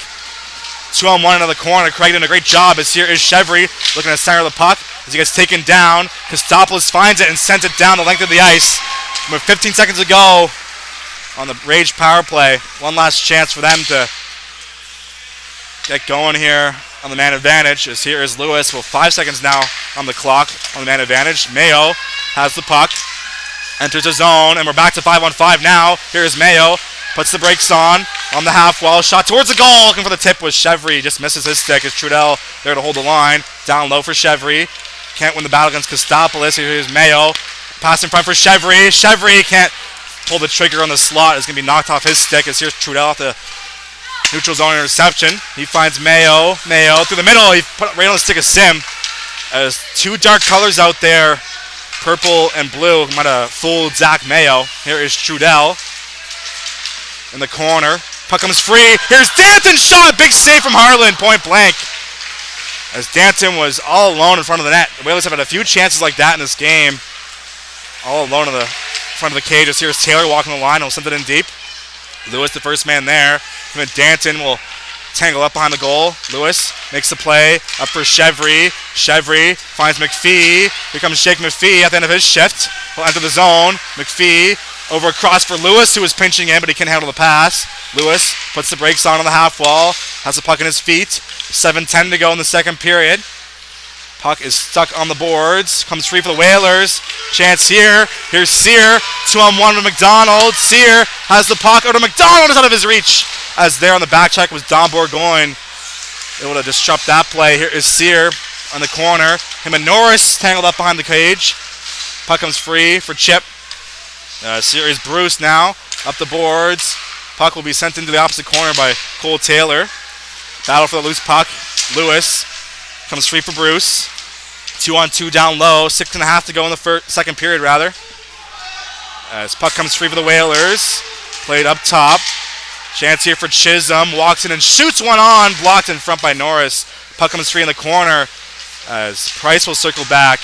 2-on-1 into the corner. Craig doing a great job as here is Chevry looking at the center of the puck as he gets taken down. Kostopoulos finds it and sends it down the length of the ice. With 15 seconds to go on the Rage power play. One last chance for them to get going here on the man advantage as here is Lewis with 5 seconds now on the clock on the man advantage. Mayo has the puck. Enters the zone, and we're back to 5-on-5 now. Here's Mayo. Puts the brakes on the half wall. Shot towards the goal. Looking for the tip was Chevry. Just misses his stick as Trudell there to hold the line. Down low for Chevry. Can't win the battle against Kostopoulos. Here's Mayo. Pass in front for Chevry. Chevry can't pull the trigger on the slot. It's going to be knocked off his stick as here's Trudell to Neutral zone interception. He finds Mayo. Mayo through the middle. He put right on the stick of Sim. As two dark colors out there, purple and blue. Might have fooled Zach Mayo. Here is Trudell in the corner. Puck comes free. Here's Danton shot. Big save from Harlan, point blank. As Danton was all alone in front of the net. The Whalers have had a few chances like that in this game. All alone in the front of the cage. As here's Taylor walking the line. He'll send it in deep. Lewis, the first man there. Him and Danton will tangle up behind the goal. Lewis makes the play. Up for Chevry. Chevry finds McPhee. Here comes Jake McPhee at the end of his shift. He'll enter the zone. McPhee over across for Lewis, who is pinching in, but he can't handle the pass. Lewis puts the brakes on the half wall. Has the puck in his feet. 7:10 to go in the second period. Puck is stuck on the boards. Comes free for the Whalers. Chance here. Here's Sear. 2-on-1 with McDonald. Sear has the puck. Out to McDonald is out of his reach. As there on the back check was Don Bourgogne. Able to disrupt that play. Here is Sear on the corner. Him and Norris tangled up behind the cage. Puck comes free for Chip. Sear is Bruce now. Up the boards. Puck will be sent into the opposite corner by Cole Taylor. Battle for the loose puck. Lewis comes free for Bruce. 2-on-2 down low. 6.5 to go in the second period, rather. As puck comes free for the Whalers. Played up top. Chance here for Chisholm. Walks in and shoots one on. Blocked in front by Norris. Puck comes free in the corner. As Price will circle back.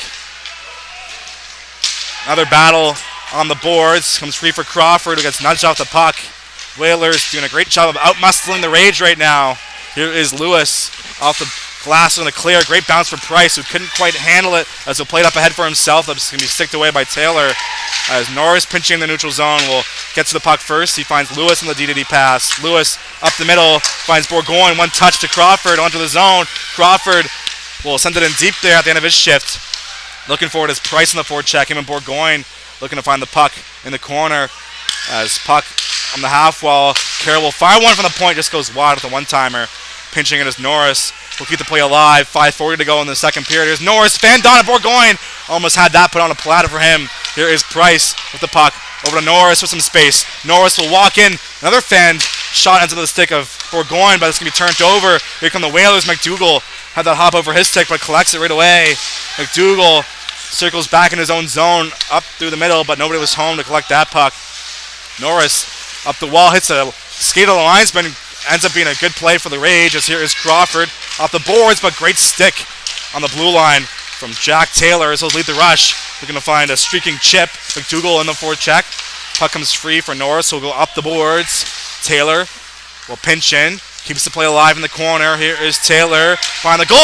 Another battle on the boards. Comes free for Crawford, who gets nudged off the puck. Whalers doing a great job of out-muscling the Rage right now. Here is Lewis off the glass in the clear. Great bounce for Price, who couldn't quite handle it as he played up ahead for himself. That's going to be sticked away by Taylor. As Norris pinching in the neutral zone will get to the puck first. He finds Lewis on the DDD pass. Lewis up the middle finds Bourgogne. One touch to Crawford onto the zone. Crawford will send it in deep there at the end of his shift. Looking forward as Price on the forecheck. Him and Bourgogne looking to find the puck in the corner. As puck on the half wall. Carroll will fire one from the point. Just goes wide with a one-timer. Pinching it is Norris. Will keep the play alive. 5:40 to go in the second period. Here's Norris. Van Don and Bourgogne almost had that put on a platter for him. Here is Price with the puck. Over to Norris with some space. Norris will walk in. Another fan shot into the stick of Bourgogne, but it's going to be turned over. Here come the Whalers. McDougall had that hop over his stick, but collects it right away. McDougall circles back in his own zone, up through the middle, but nobody was home to collect that puck. Norris up the wall, hits a skate on the linesman. Ends up being a good play for the Rage, as here is Crawford off the boards, but great stick on the blue line from Jack Taylor as he'll lead the rush. Looking to find a streaking Chip. McDougall in the forecheck. Puck comes free for Norris, who'll go up the boards. Taylor will pinch in. Keeps the play alive in the corner. Here is Taylor. Find the goal!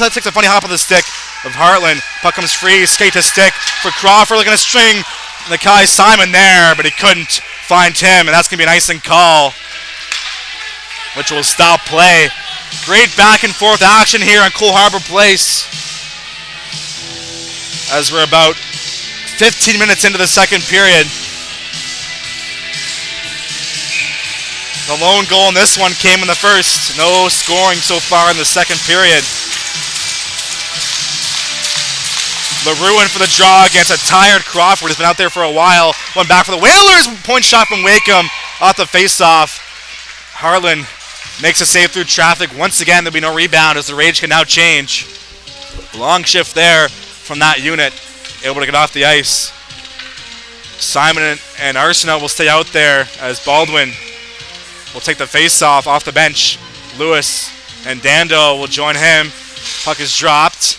That takes a funny hop on the stick of Hartland. Puck comes free. Skate to stick for Crawford. Looking to string Nakai Simon there, but he couldn't find him, and that's going to be an icing call, which will stop play. Great back and forth action here on Cole Harbour Place. As we're about 15 minutes into the second period. The lone goal in this one came in the first. No scoring so far in the second period. LaRue in for the draw against a tired Crawford. Has been out there for a while. One back for the Whalers. Point shot from Wakeham off the face-off. Harlan makes a save through traffic. Once again, there'll be no rebound as the Rage can now change. Long shift there from that unit. Able to get off the ice. Simon and Arsenault will stay out there as Baldwin will take the face-off off the bench. Lewis and Dando will join him. Puck is dropped.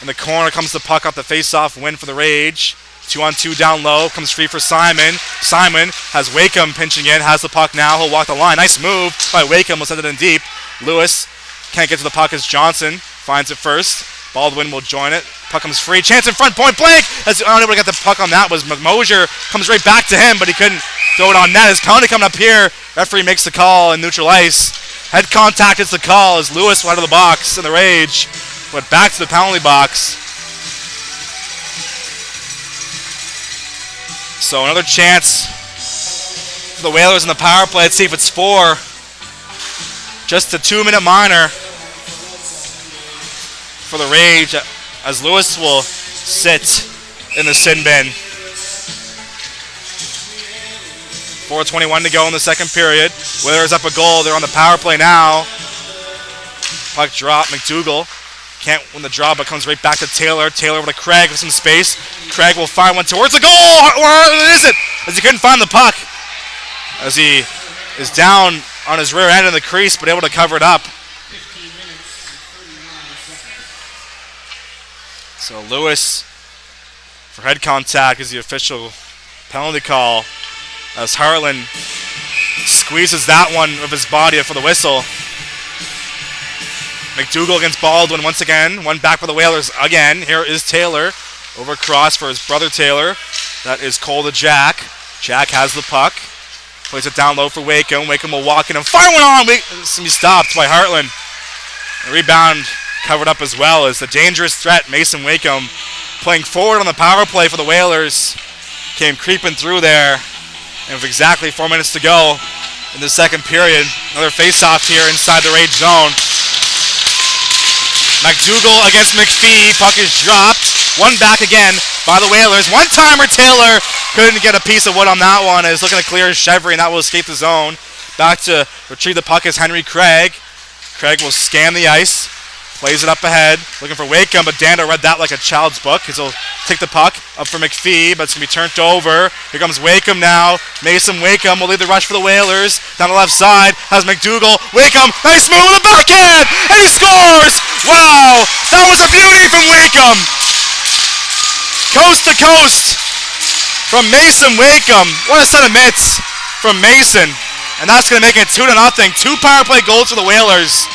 In the corner comes the puck off the face-off win for the Rage. 2-on-2 down low. Comes free for Simon. Simon has Wakeham pinching in. Has the puck now. He'll walk the line. Nice move by Wakeham. Will send it in deep. Lewis can't get to the puck as Johnson finds it first. Baldwin will join it. Puck comes free. Chance in front. Point blank. As unable to get the puck on that was Mosier. Comes right back to him, but he couldn't throw it on net. His penalty coming up here. Referee makes the call in neutral ice. Head contact is the call as Lewis went out of the box in the Rage. Went back to the penalty box. So another chance for the Whalers in the power play. Let's see if it's 4. Just a 2-minute minor for the Rage as Lewis will sit in the sin bin. 4:21 to go in the second period. Whalers up a goal. They're on the power play now. Puck drop. McDougall can't win the draw, but comes right back to Taylor. Taylor over to Craig with some space. Craig will find one towards the goal. Where is it? As he couldn't find the puck. As he is down on his rear end in the crease, but able to cover it up. So Lewis for head contact is the official penalty call. As Harlan squeezes that one with his body for the whistle. McDougall against Baldwin once again. One back for the Whalers again. Here is Taylor. Over cross for his brother Taylor. That is Cole to Jack. Jack has the puck. Plays it down low for Wakeham. Wakeham will walk in and fire one on. This will be stopped by Hartland. The rebound covered up as well as the dangerous threat, Mason Wakeham, playing forward on the power play for the Whalers. Came creeping through there. And with exactly 4 minutes to go in the second period, another face-off here inside the Rage zone. McDougall against McPhee. Puck is dropped. One back again by the Whalers. One-timer Taylor. Couldn't get a piece of wood on that one. Is looking to clear Chevry, and that will escape the zone. Back to retrieve the puck is Henry Craig. Craig will scan the ice. Plays it up ahead. Looking for Wakeham, but Dando read that like a child's book. He'll take the puck up for McPhee, but it's going to be turned over. Here comes Wakeham now. Mason Wakeham will lead the rush for the Whalers. Down the left side has McDougall. Wakeham, nice move with the backhand, and he scores! Wow, that was a beauty from Wakeham. Coast to coast from Mason Wakeham. What a set of mitts from Mason. And that's going to make it 2-0. 2 power play goals for the Whalers.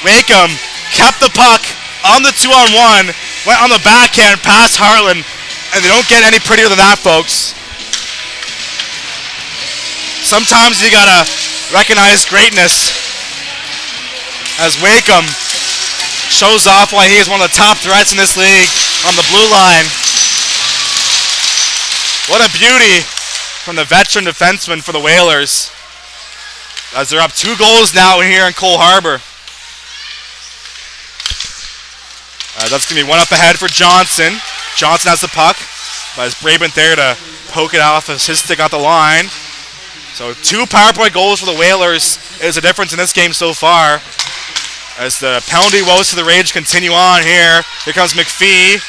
Wakeham kept the puck on the 2-on-1, went on the backhand past Harlan, and they don't get any prettier than that, folks. Sometimes you gotta recognize greatness as Wakeham shows off why he is one of the top threats in this league on the blue line. What a beauty from the veteran defenseman for the Whalers as they're up 2 goals now here in Cole Harbour. That's going to be one up ahead for Johnson. Johnson has the puck, but it's Brabant there to poke it off as his stick got the line. So 2 power play goals for the Whalers is the difference in this game so far. As the penalty woes to the Rage continue on here. Here comes McPhee.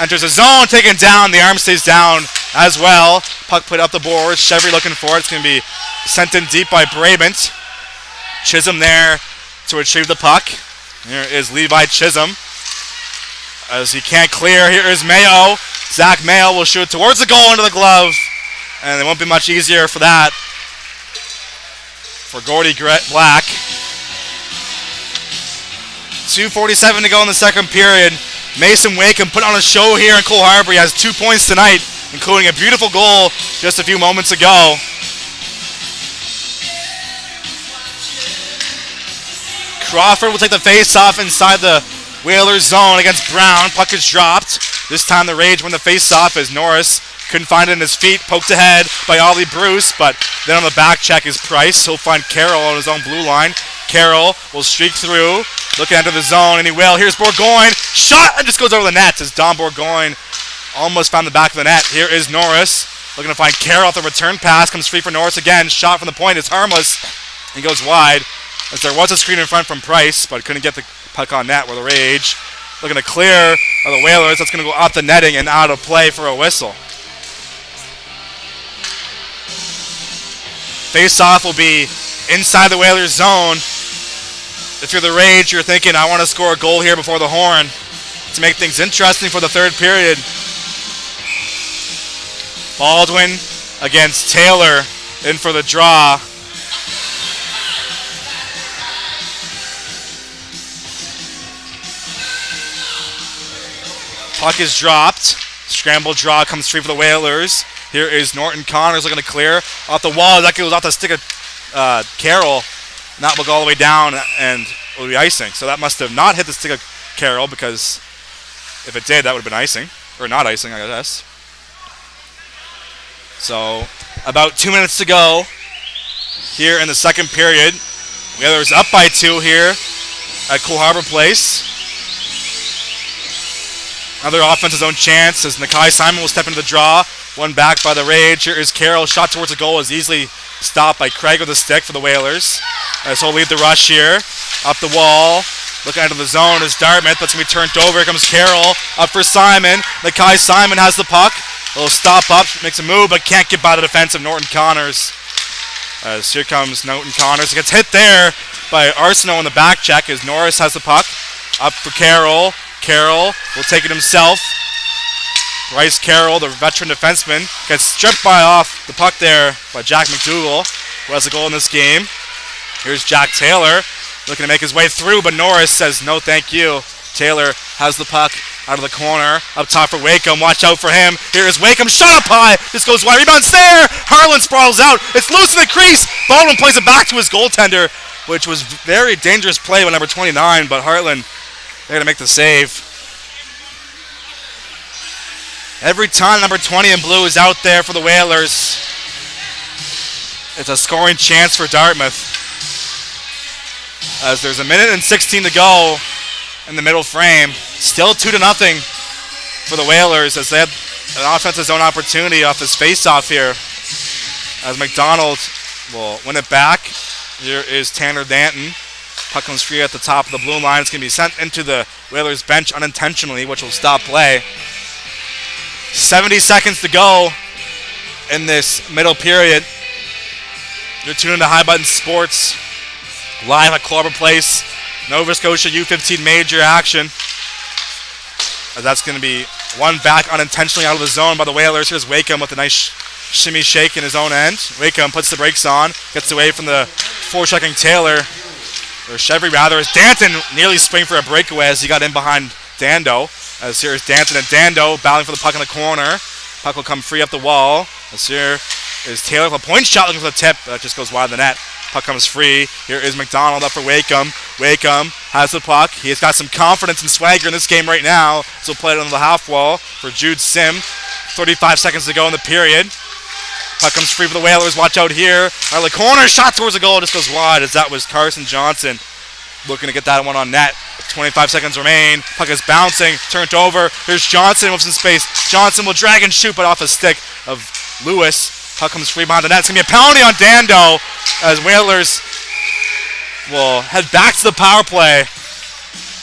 Enters the zone, taken down. The arm stays down as well. Puck put up the board. Chevry looking for it. It's going to be sent in deep by Brabant. Chisholm there to retrieve the puck. Here is Levi Chisholm. As he can't clear, here is Mayo. Zach Mayo will shoot towards the goal into the glove. And it won't be much easier for that for Gordy Black. 2:47 to go in the second period. Mason Wakeham put on a show here in Cole Harbour. He has 2 points tonight, including a beautiful goal just a few moments ago. Crawford will take the face-off inside the Whalers zone against Brown. Puck is dropped. This time the Rage win the face-off as Norris couldn't find it in his feet. Poked ahead by Ollie Bruce, but then on the back check is Price. He'll find Carroll on his own blue line. Carroll will streak through, looking into the zone, and he will. Here's Bourgogne. Shot and just goes over the net as Don Bourgogne almost found the back of the net. Here is Norris looking to find Carroll at the return pass. Comes free for Norris again. Shot from the point. It's harmless. He goes wide as there was a screen in front from Price, but couldn't get the puck on net. Where the Rage looking to clear of the Whalers. That's going to go up the netting and out of play for a whistle. Face-off will be inside the Whalers zone. If you're the Rage, you're thinking, I want to score a goal here before the horn to make things interesting for the third period. Baldwin against Taylor in for the draw. Puck is dropped. Scramble draw comes free for the Whalers. Here is Norton Connors looking to clear off the wall. That goes off the stick of Carroll. And that will go all the way down and will be icing. So that must have not hit the stick of Carroll, because if it did, that would have been icing. Or not icing, I guess. So about 2 minutes to go here in the second period. Whalers up by 2 here at Cole Harbour Place. Another offensive zone chance as Nakai Simon will step into the draw. One back by the Rage. Here is Carroll. Shot towards the goal is easily stopped by Craig with a stick for the Whalers. As he'll lead the rush here. Up the wall. Looking out of the zone is Dartmouth. That's going to be turned over. Here comes Carroll. Up for Simon. Mackay Simon has the puck. A little stop up. Makes a move, but can't get by the defense of Norton Connors. As here comes Norton Connors. It gets hit there by Arsenault in the back check as Norris has the puck. Up for Carroll. Carroll will take it himself. Bryce Carroll, the veteran defenseman, gets stripped off the puck there by Jack McDougall, who has a goal in this game. Here's Jack Taylor looking to make his way through, but Norris says no thank you. Taylor has the puck out of the corner. Up top for Wakeham. Watch out for him. Here is Wakeham. Shot up high. This goes wide. Rebounds there. Harlan sprawls out. It's loose in the crease. Baldwin plays it back to his goaltender, which was very dangerous play by number 29, but Harlan, they're going to make the save. Every time number 20 in blue is out there for the Whalers, it's a scoring chance for Dartmouth. As there's a minute and 16 to go in the middle frame. Still 2-0 for the Whalers as they had an offensive zone opportunity off this face-off here. As McDonald will win it back. Here is Tanner Danton. Puck comes free at the top of the blue line. It's going to be sent into the Whalers bench unintentionally, which will stop play. 70 seconds to go in this middle period. You're tuned into High Button Sports, live at Harbour Place, Nova Scotia U15 major action. As that's going to be one back unintentionally out of the zone by the Whalers. Here's Wakeham with a nice shimmy shake in his own end. Wakeham puts the brakes on, gets away from the forechecking Taylor, or Chevy rather, as Danton nearly sprang for a breakaway as he got in behind Dando. As here is Danton and Dando battling for the puck in the corner. Puck will come free up the wall. As here is Taylor with a point shot looking for the tip. That just goes wide of the net. Puck comes free. Here is McDonald up for Wakeham. Wakeham has the puck. He has got some confidence and swagger in this game right now. So play it on the half wall for Jude Sim. 35 seconds to go in the period. Puck comes free for the Whalers. Watch out here. Out of the corner. Shot towards the goal. Just goes wide as that was Carson Johnson looking to get that one on net. 25 seconds remain. Puck is bouncing. Turned over. Here's Johnson with some space. Johnson will drag and shoot, but off a stick of Lewis. Puck comes free behind the net. It's going to be a penalty on Dando as Whalers will head back to the power play.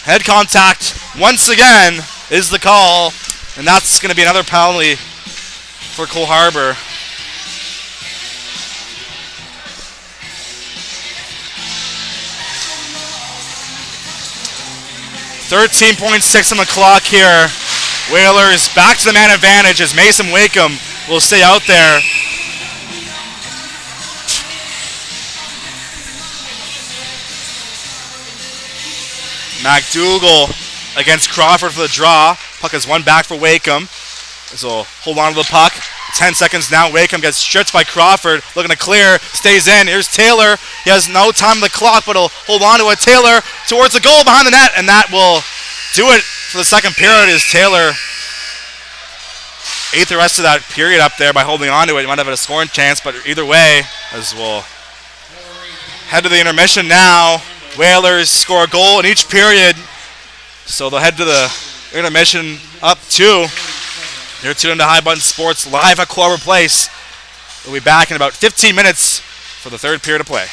Head contact once again is the call, and that's going to be another penalty for Cole Harbour. .6 on the clock here. Whalers back to the man advantage as Mason Wakeham will stay out there. McDougall against Crawford for the draw. Puck is one back for Wakeham. So hold on to the puck. 10 seconds now. Wakeham gets stripped by Crawford. Looking to clear. Stays in. Here's Taylor. He has no time on the clock, but he'll hold on to it. Taylor towards the goal behind the net, and that will do it for the second period as Taylor ate the rest of that period up there by holding on to it. He might have had a scoring chance, but either way, as we'll head to the intermission now. Whalers score a goal in each period, so they'll head to the intermission up 2. You're tuned into High Button Sports live at Harbour Place. We'll be back in about 15 minutes for the third period of play.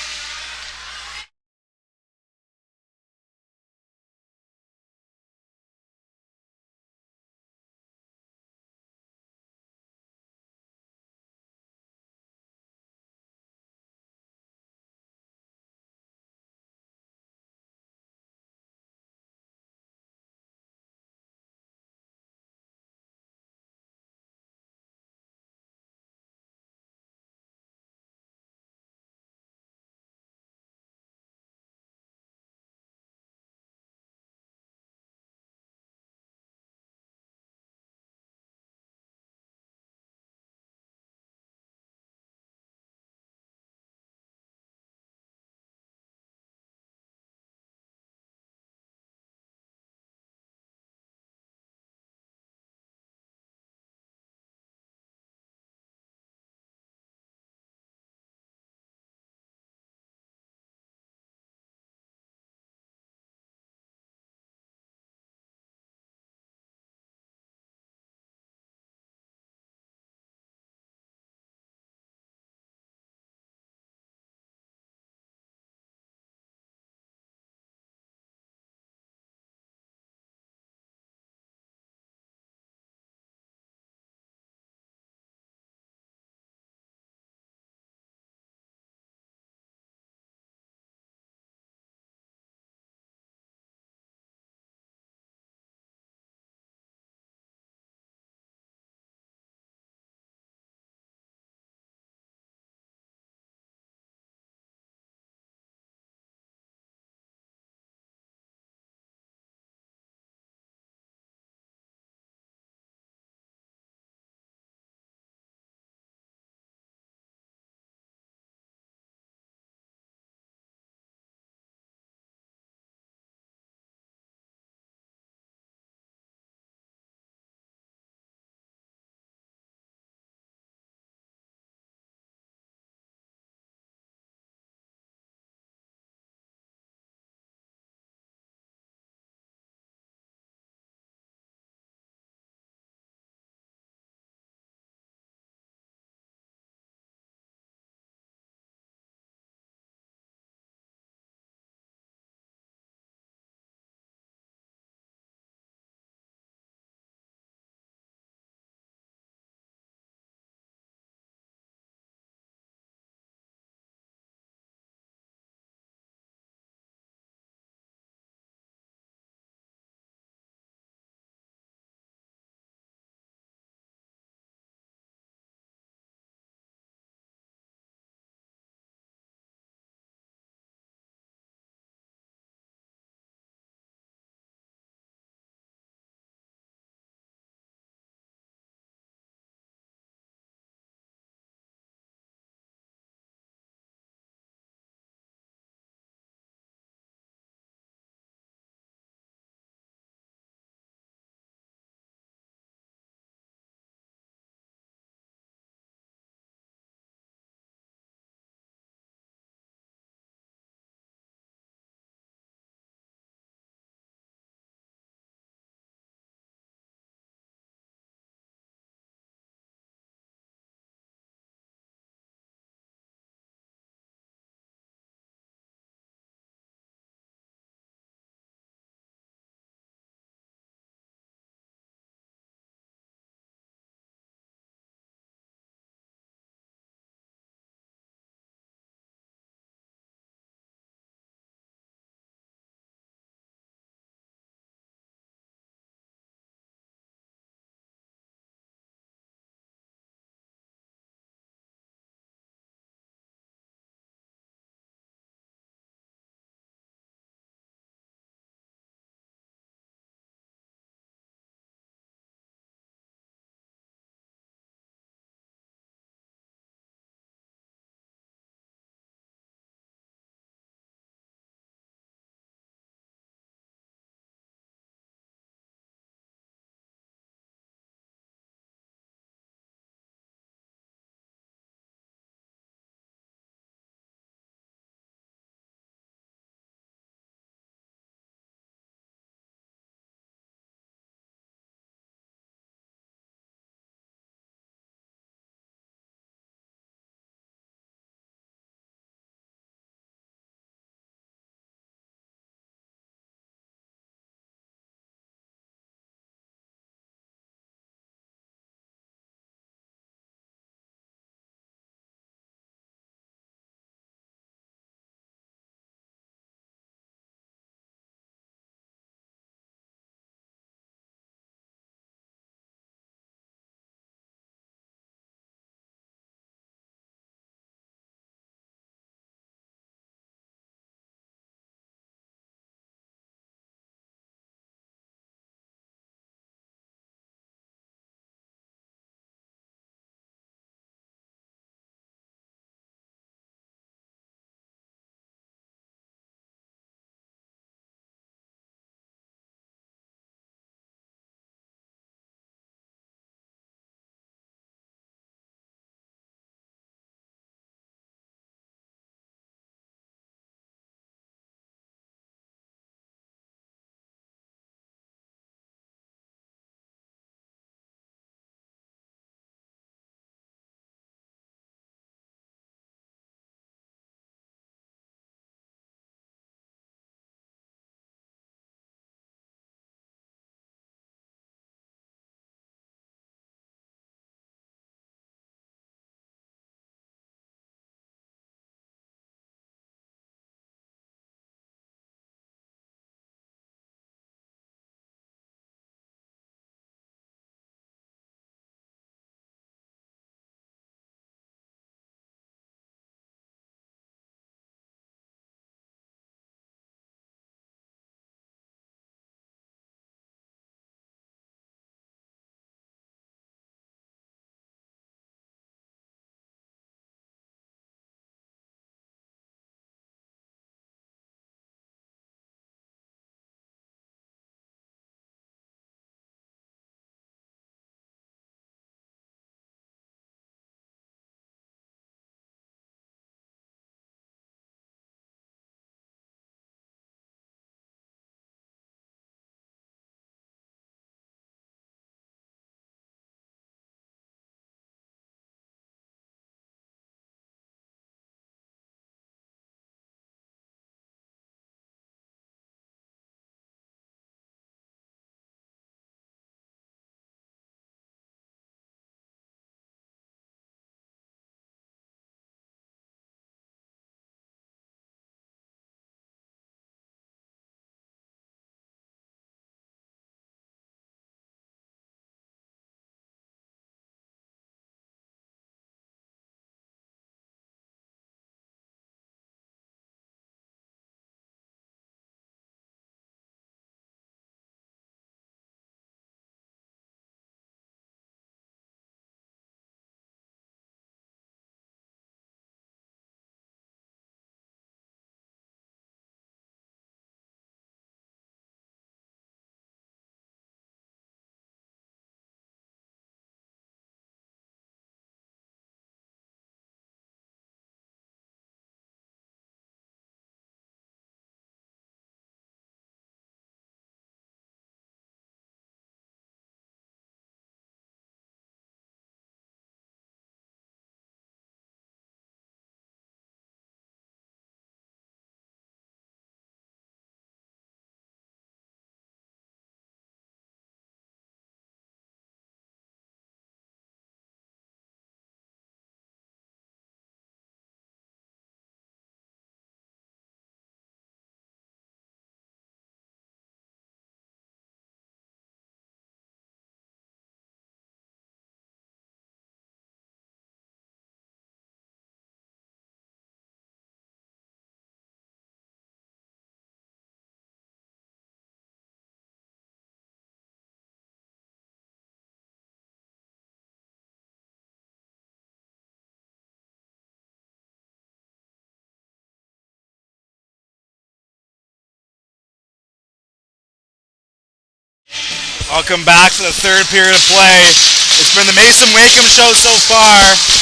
Welcome back to the third period of play. It's been the Mason Wakeham show so far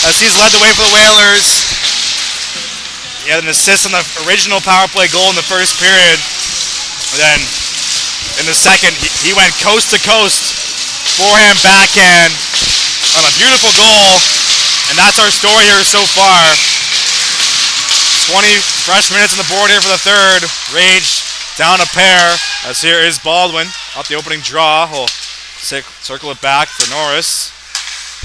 as he's led the way for the Whalers. He had an assist on the original power play goal in the first period. And then in the second, he went coast to coast, forehand, backhand on a beautiful goal. And that's our story here so far. 20 fresh minutes on the board here for the third. Rage down a pair, as here is Baldwin off the opening draw. He'll circle it back for Norris.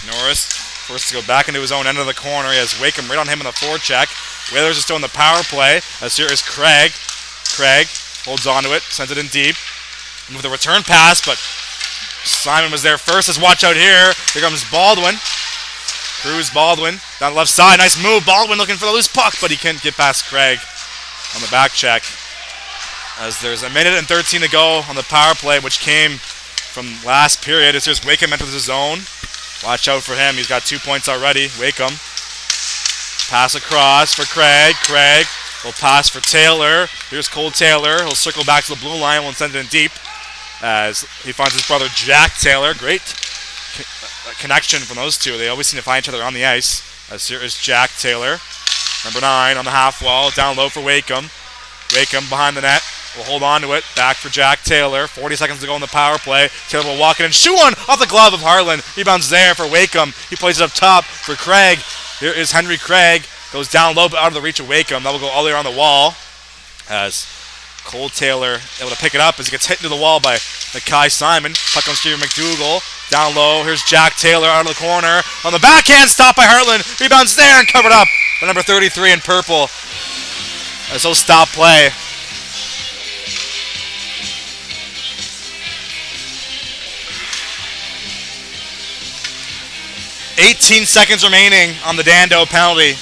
Norris forced to go back into his own end of the corner. He has Wakeham right on him in the forecheck. Whalers are still in the power play, as here is Craig. Craig holds onto it, sends it in deep. And with a return pass, but Simon was there first. Let's watch out here. Here comes Baldwin. Cruz Baldwin down the left side. Nice move. Baldwin looking for the loose puck, but he can't get past Craig on the back check. As there's a minute and 13 to go on the power play, which came from last period. As here's Wakeham enters the zone. Watch out for him. He's got 2 points already. Wakeham. Pass across for Craig. Craig will pass for Taylor. Here's Cole Taylor. He'll circle back to the blue line. Will send it in deep as he finds his brother Jack Taylor. Great connection from those two. They always seem to find each other on the ice. As here is Jack Taylor. Number 9 on the half wall. Down low for Wakeham. Wakeham behind the net. Will hold on to it. Back for Jack Taylor. 40 seconds to go in the power play. Taylor will walk in and shoot one off the glove of Harlan. Rebounds there for Wakeham. He plays it up top for Craig. Here is Henry Craig. Goes down low but out of the reach of Wakeham. That will go all the way around the wall. As Cole Taylor able to pick it up as he gets hit into the wall by Mackay Simon. Puck comes to McDougall. Down low. Here's Jack Taylor out of the corner. On the backhand. Stopped by Harlan. Rebounds there and covered up by number 33 in purple. As he'll stop play. $18 seconds remaining on the Dando penalty.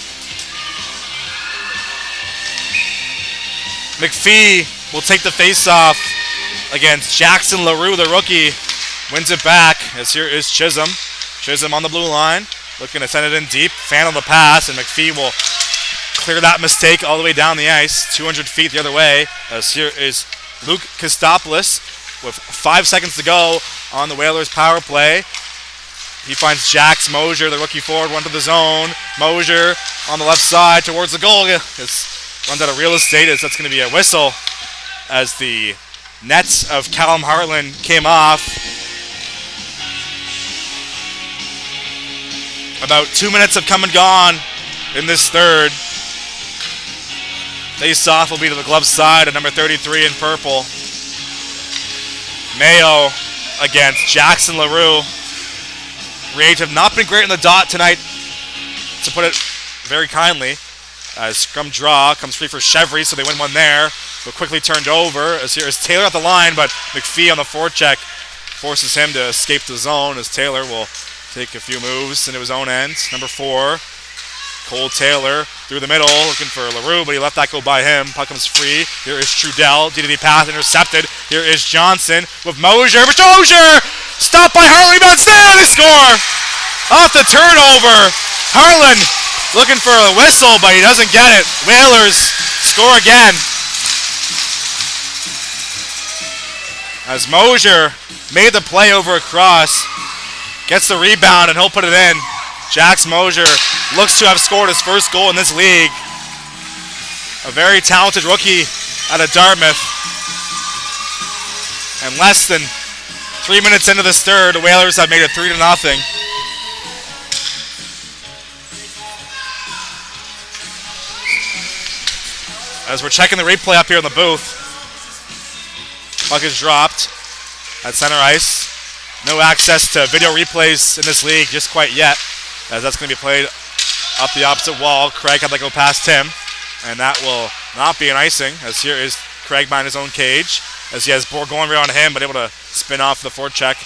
McPhee will take the face-off against Jackson LaRue, the rookie. Wins it back, as here is Chisholm. Chisholm on the blue line, looking to send it in deep. Fan on the pass, and McPhee will clear that mistake all the way down the ice. 200 feet the other way, as here is Luke Kostopoulos with 5 seconds to go on the Whalers power play. He finds Jax Mosier, the rookie forward, one to the zone. Mosier on the left side towards the goal. Runs out of real estate as that's going to be a whistle as the nets of Callum Harlan came off. About 2 minutes have come and gone in this third. Face-off will be to the glove side at number 33 in purple. Mayo against Jackson LaRue. Rage have not been great in the dot tonight, to put it very kindly. As scrum draw comes free for Chevry, so they win one there. But quickly turned over as here is Taylor at the line, but McPhee on the forecheck forces him to escape the zone as Taylor will take a few moves into his own end. Number 4, Cole Taylor through the middle, looking for LaRue, but he let that go by him. Puck comes free. Here is Trudell. DDD pass intercepted. Here is Johnson with Mosier. But Mosier stopped by Harlan. Rebounds there. They score off the turnover. Harlan looking for a whistle, but he doesn't get it. Whalers score again. As Mosier made the play over across, gets the rebound, and he'll put it in. Jax Mosier looks to have scored his first goal in this league. A very talented rookie out of Dartmouth. And less than 3 minutes into this third, the Whalers have made it 3-0. As we're checking the replay up here in the booth, puck is dropped at center ice. No access to video replays in this league just quite yet, as that's going to be played up the opposite wall. Craig had to go past him, and that will not be an icing, as here is Craig behind his own cage, as he has Bourgogne right on him, but able to spin off the forecheck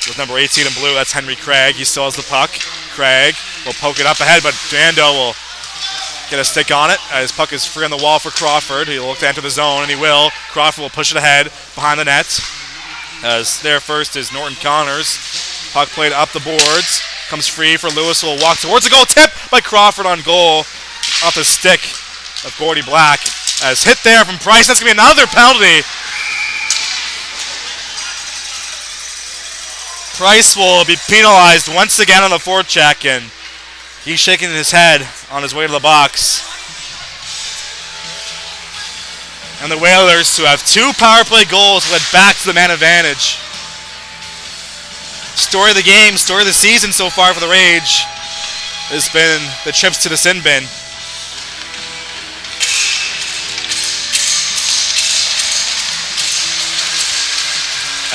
with number 18 in blue. That's Henry Craig. He still has the puck. Craig will poke it up ahead, but Dando will get a stick on it as puck is free on the wall for Crawford. He'll look to enter the zone, and he will. Crawford will push it ahead behind the net. As there first is Norton Connors. Puck played up the boards. Comes free for Lewis, who will walk towards the goal. Tip by Crawford on goal off the stick of Gordy Black. As hit there from Price. That's going to be another penalty. Price will be penalized once again on the forecheck, and he's shaking his head on his way to the box. And the Whalers, who have 2 power play goals, led back to the man advantage. Story of the game, story of the season so far for the Rage has been the trips to the sin bin.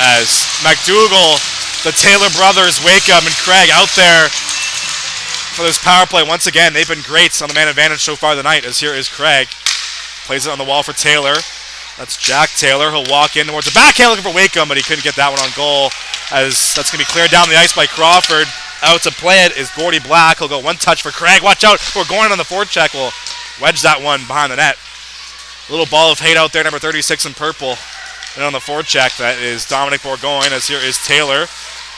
As McDougall, the Taylor brothers, Wakeham and Craig out there for this power play once again. They've been great on the man advantage so far tonight, as here is Craig. Plays it on the wall for Taylor. That's Jack Taylor. He'll walk in towards the backhand looking for Wakeham, but he couldn't get that one on goal, as that's going to be cleared down the ice by Crawford. Out to play it is Gordy Black. He'll go one touch for Craig. Watch out. We're going on the forecheck. We'll wedge that one behind the net. A little ball of hate out there, number 36 in purple. And on the forecheck, that is Dominic Bourgoin, as here is Taylor.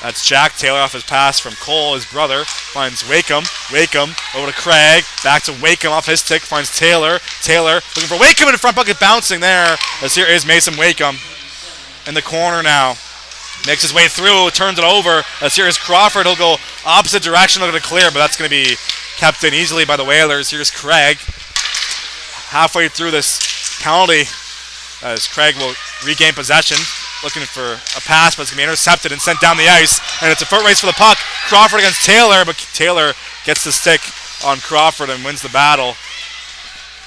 That's Jack Taylor off his pass from Cole, his brother. Finds Wakeham. Wakeham over to Craig. Back to Wakeham off his stick. Finds Taylor. Taylor looking for Wakeham in the front bucket, bouncing there. As here is Mason Wakeham in the corner now. Makes his way through, turns it over. As here is Crawford. He'll go opposite direction, looking to clear, but that's going to be kept in easily by the Whalers. Here's Craig. Halfway through this penalty, as Craig will regain possession, looking for a pass, but it's going to be intercepted and sent down the ice. And it's a foot race for the puck. Crawford against Taylor, but Taylor gets the stick on Crawford and wins the battle.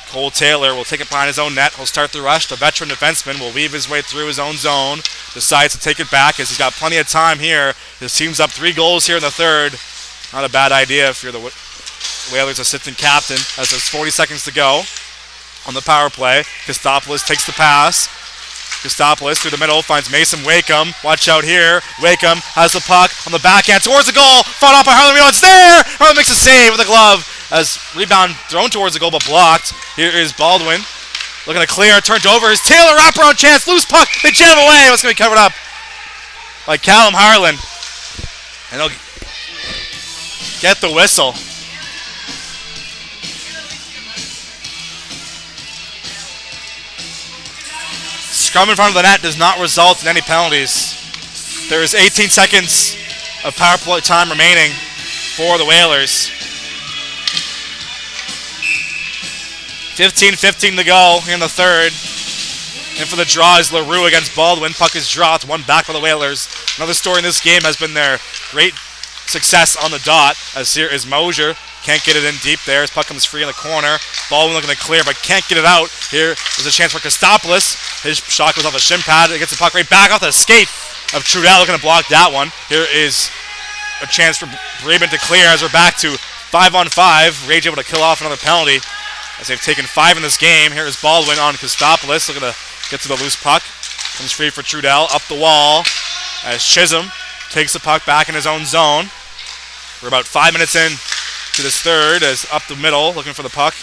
Cole Taylor will take it behind his own net. He'll start the rush. The veteran defenseman will weave his way through his own zone. Decides to take it back as he's got plenty of time here. His team's up 3 goals here in the third. Not a bad idea if you're the Whalers' assistant captain, as there's 40 seconds to go on the power play. Kostopoulos takes the pass. Kostopoulos through the middle finds Mason Wakeham. Watch out here. Wakeham has the puck on the backhand towards the goal. Fought off by Harlan. It's there. Harlan makes a save with a glove as rebound thrown towards the goal but blocked. Here is Baldwin looking to clear. Turned over. His Taylor wraparound chance. Loose puck. They jam away. It's going to be covered up by Callum Harlan. And he'll get the whistle. Scrum in front of the net does not result in any penalties. There is 18 seconds of power play time remaining for the Whalers. 15-15 to go here in the third. And for the draw is LaRue against Baldwin. Puck is dropped, one back by the Whalers. Another story in this game has been their great success on the dot, as here is Mosier. Can't get it in deep there. His puck comes free in the corner. Baldwin looking to clear, but can't get it out. Here is a chance for Kostopoulos. His shot goes off the shin pad. It gets the puck right back off the skate of Trudell, looking to block that one. Here is a chance for Braben to clear as we're back to 5-on-5. Rage able to kill off another penalty, as they've taken 5 in this game. Here is Baldwin on Kostopoulos, looking to get to the loose puck. Comes free for Trudell, up the wall, as Chisholm takes the puck back in his own zone. We're about 5 minutes in to this third, as up the middle, looking for the puck.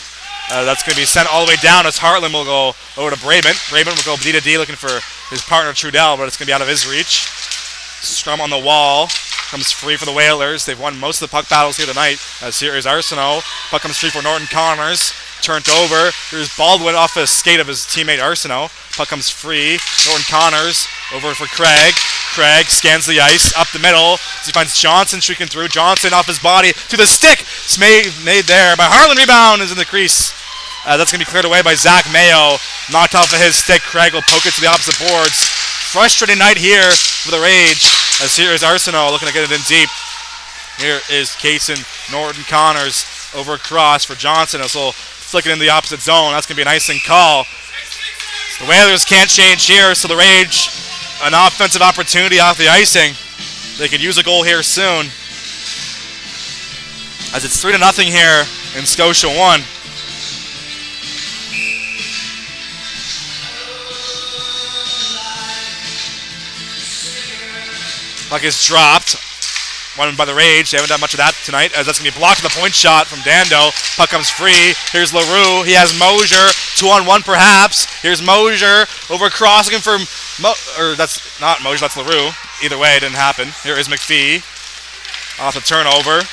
That's going to be sent all the way down, as Hartland will go over to Braben. Braben will go D to D, looking for his partner Trudell, but it's going to be out of his reach. Scrum on the wall. Comes free for the Whalers. They've won most of the puck battles here tonight, as here is Arsenault. Puck comes free for Norton Connors. Turned over. Here's Baldwin off the skate of his teammate Arsenault. Puck comes free. Norton Connors over for Craig. Craig scans the ice up the middle as he finds Johnson streaking through. Johnson off his body to the stick. It's made there by Harlan. Rebound is in the crease. That's going to be cleared away by Zach Mayo. Knocked off of his stick. Craig will poke it to the opposite boards. Frustrating night here for the Rage, as here is Arsenault looking to get it in deep. Here is Kaysen Norton Connors over across for Johnson. As he'll flick it in the opposite zone. That's going to be an icing call. The Whalers can't change here, so the Rage, an offensive opportunity off the icing. They could use a goal here soon, as it's 3-0 here in Scotia 1. Puck is dropped. Won by the Rage. They haven't done much of that tonight, as that's going to be blocked with a point shot from Dando. Puck comes free. Here's LaRue. He has Mosier. 2-on-1 perhaps. Here's Mosier over across looking for that's not Mosier, that's LaRue. Either way, it didn't happen. Here is McPhee. Off the turnover.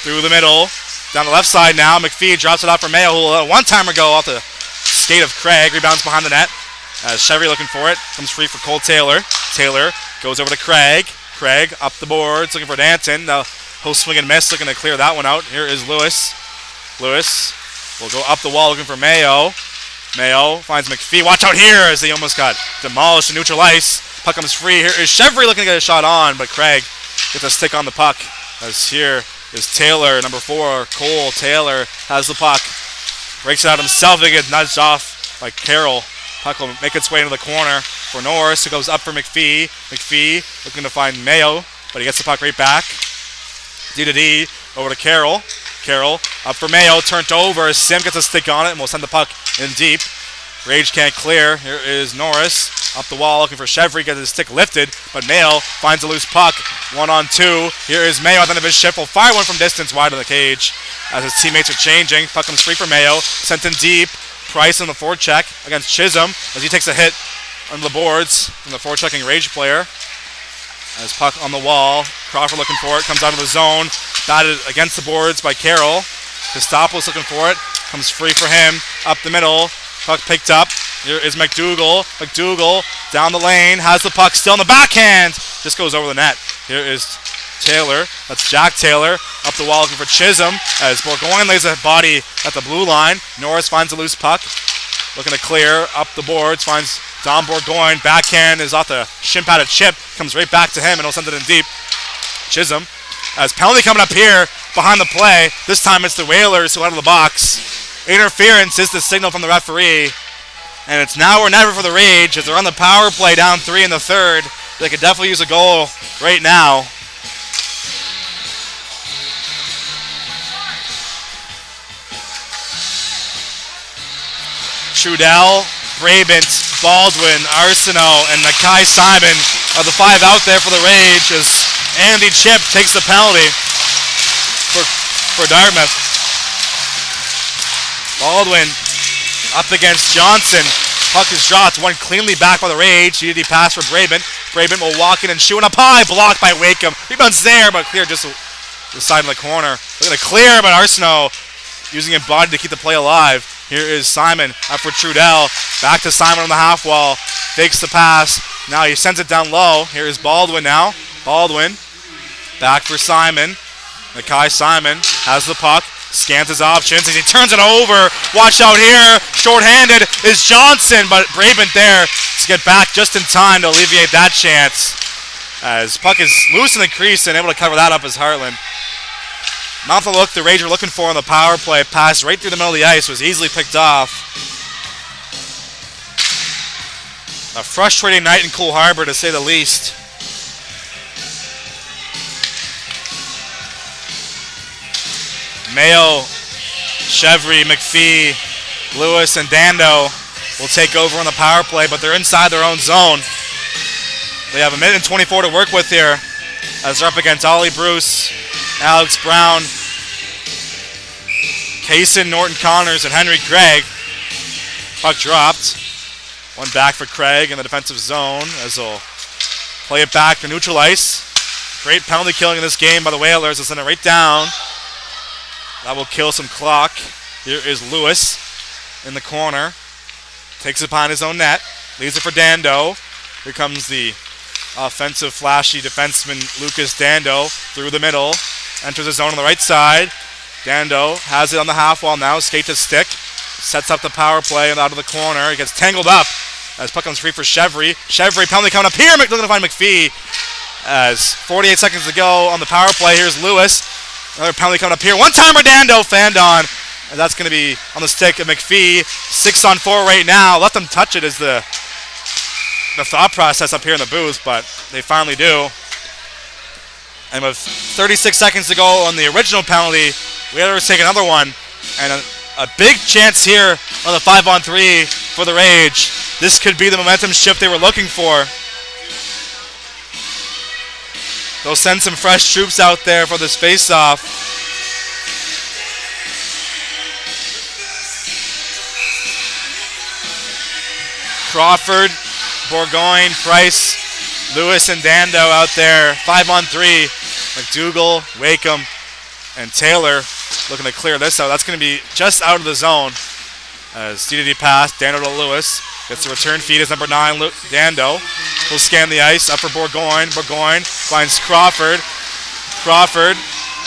Through the middle. Down the left side now. McPhee drops it off for Mayo, who one timer go off the skate of Craig. Rebounds behind the net. As Chevy looking for it. Comes free for Cole Taylor. Taylor goes over to Craig. Craig up the boards looking for Danton. Now he'll swing and miss, looking to clear that one out. Here is Lewis. Lewis will go up the wall looking for Mayo. Mayo finds McPhee. Watch out here as they almost got demolished in neutral ice. Puck comes free. Here is Chevry looking to get a shot on, but Craig gets a stick on the puck. As here is Taylor, number 4. Cole Taylor has the puck. Breaks it out himself. They get nudged off by Carroll. Puck will make its way into the corner for Norris. It goes up for McPhee. McPhee looking to find Mayo, but he gets the puck right back. D over to Carroll. Carroll up for Mayo. Turned over. Sim gets a stick on it and will send the puck in deep. Rage can't clear. Here is Norris up the wall looking for Chevry. Gets his stick lifted, but Mayo finds a loose puck. 1-on-2. Here is Mayo at the end of his shift. Will fire one from distance wide of the cage as his teammates are changing. Puck comes free for Mayo. Sent in deep. Price on the forecheck against Chisholm as he takes a hit on the boards from the forechecking Rage player. As puck on the wall. Crawford looking for it. Comes out of the zone. Batted against the boards by Carroll. Kostopoulos looking for it. Comes free for him. Up the middle. Puck picked up. Here is McDougall. McDougall down the lane. Has the puck still in the backhand. Just goes over the net. Here is Taylor. That's Jack Taylor. Up the wall looking for Chisholm. As Bourgogne lays a body at the blue line. Norris finds a loose puck. Looking to clear. Up the boards. Finds Dom Bourgogne. Backhand is off the shin padded chip. Comes right back to him and he'll send it in deep. Chisholm. As penalty coming up here behind the play. This time it's the Whalers who out of the box. Interference is the signal from the referee. And it's now or never for the Rage as they're on the power play down 3 in the third. They could definitely use a goal right now. Trudell, Brabant, Baldwin, Arsenault, and Nakai Simon are the 5 out there for the Rage as Andy Chip takes the penalty for Dartmouth. Baldwin up against Johnson. Puck is dropped. One cleanly back by the Rage. DD pass for Brabant. Brabant will walk in and shoot up high. Blocked by Wakeham. Rebound's there, but clear just the side of the corner. They're going to clear, but Arsenault using a body to keep the play alive. Here is Simon up for Trudell. Back to Simon on the half wall. Fakes the pass. Now he sends it down low. Here is Baldwin now. Baldwin back for Simon. Nakai Simon has the puck. Scans his options as he turns it over. Watch out here. Short-handed is Johnson, but Brabant there to get back just in time to alleviate that chance. As puck is loose in the crease and able to cover that up is Heartland. Not the look the Rage were looking for on the power play. Pass right through the middle of the ice. Was easily picked off. A frustrating night in Coal Harbour to say the least. Mayo, Chevry, McPhee, Lewis, and Dando will take over on the power play, but they're inside their own zone. They have 1:24 to work with here as they're up against Ollie Bruce, Alex Brown, Kaysen, Norton Connors, and Henry Craig. Puck dropped. One back for Craig in the defensive zone as they'll play it back to neutral ice. Great penalty killing in this game by the Whalers. They'll send it right down. That will kill some clock. Here is Lewis in the corner. Takes it behind his own net. Leaves it for Dando. Here comes the offensive, flashy defenseman Lucas Dando through the middle. Enters the zone on the right side. Dando has it on the half wall now. Skates his stick. Sets up the power play and out of the corner. He gets tangled up as puck comes free for Chevry. Chevry penalty coming up here. Looking to find McPhee. As 48 seconds to go on the power play. Here's Lewis. Another penalty coming up here. One-timer Dando fanned on. And that's going to be on the stick of McPhee. 6-on-4 right now. Let them touch it is the thought process up here in the booth, but they finally do. And with 36 seconds to go on the original penalty, we had to take another one. And a big chance here on the 5-on-3 for the Rage. This could be the momentum shift they were looking for. They'll send some fresh troops out there for this face-off. Crawford, Bourgogne, Price, Lewis, and Dando out there. 5-on-3. McDougall, Wakeham, and Taylor looking to clear this out. That's going to be just out of the zone. As DDD pass, Dando to Lewis. Gets the return feed as number 9, Dando. He'll scan the ice, up for Bourgogne. Bourgogne finds Crawford. Crawford,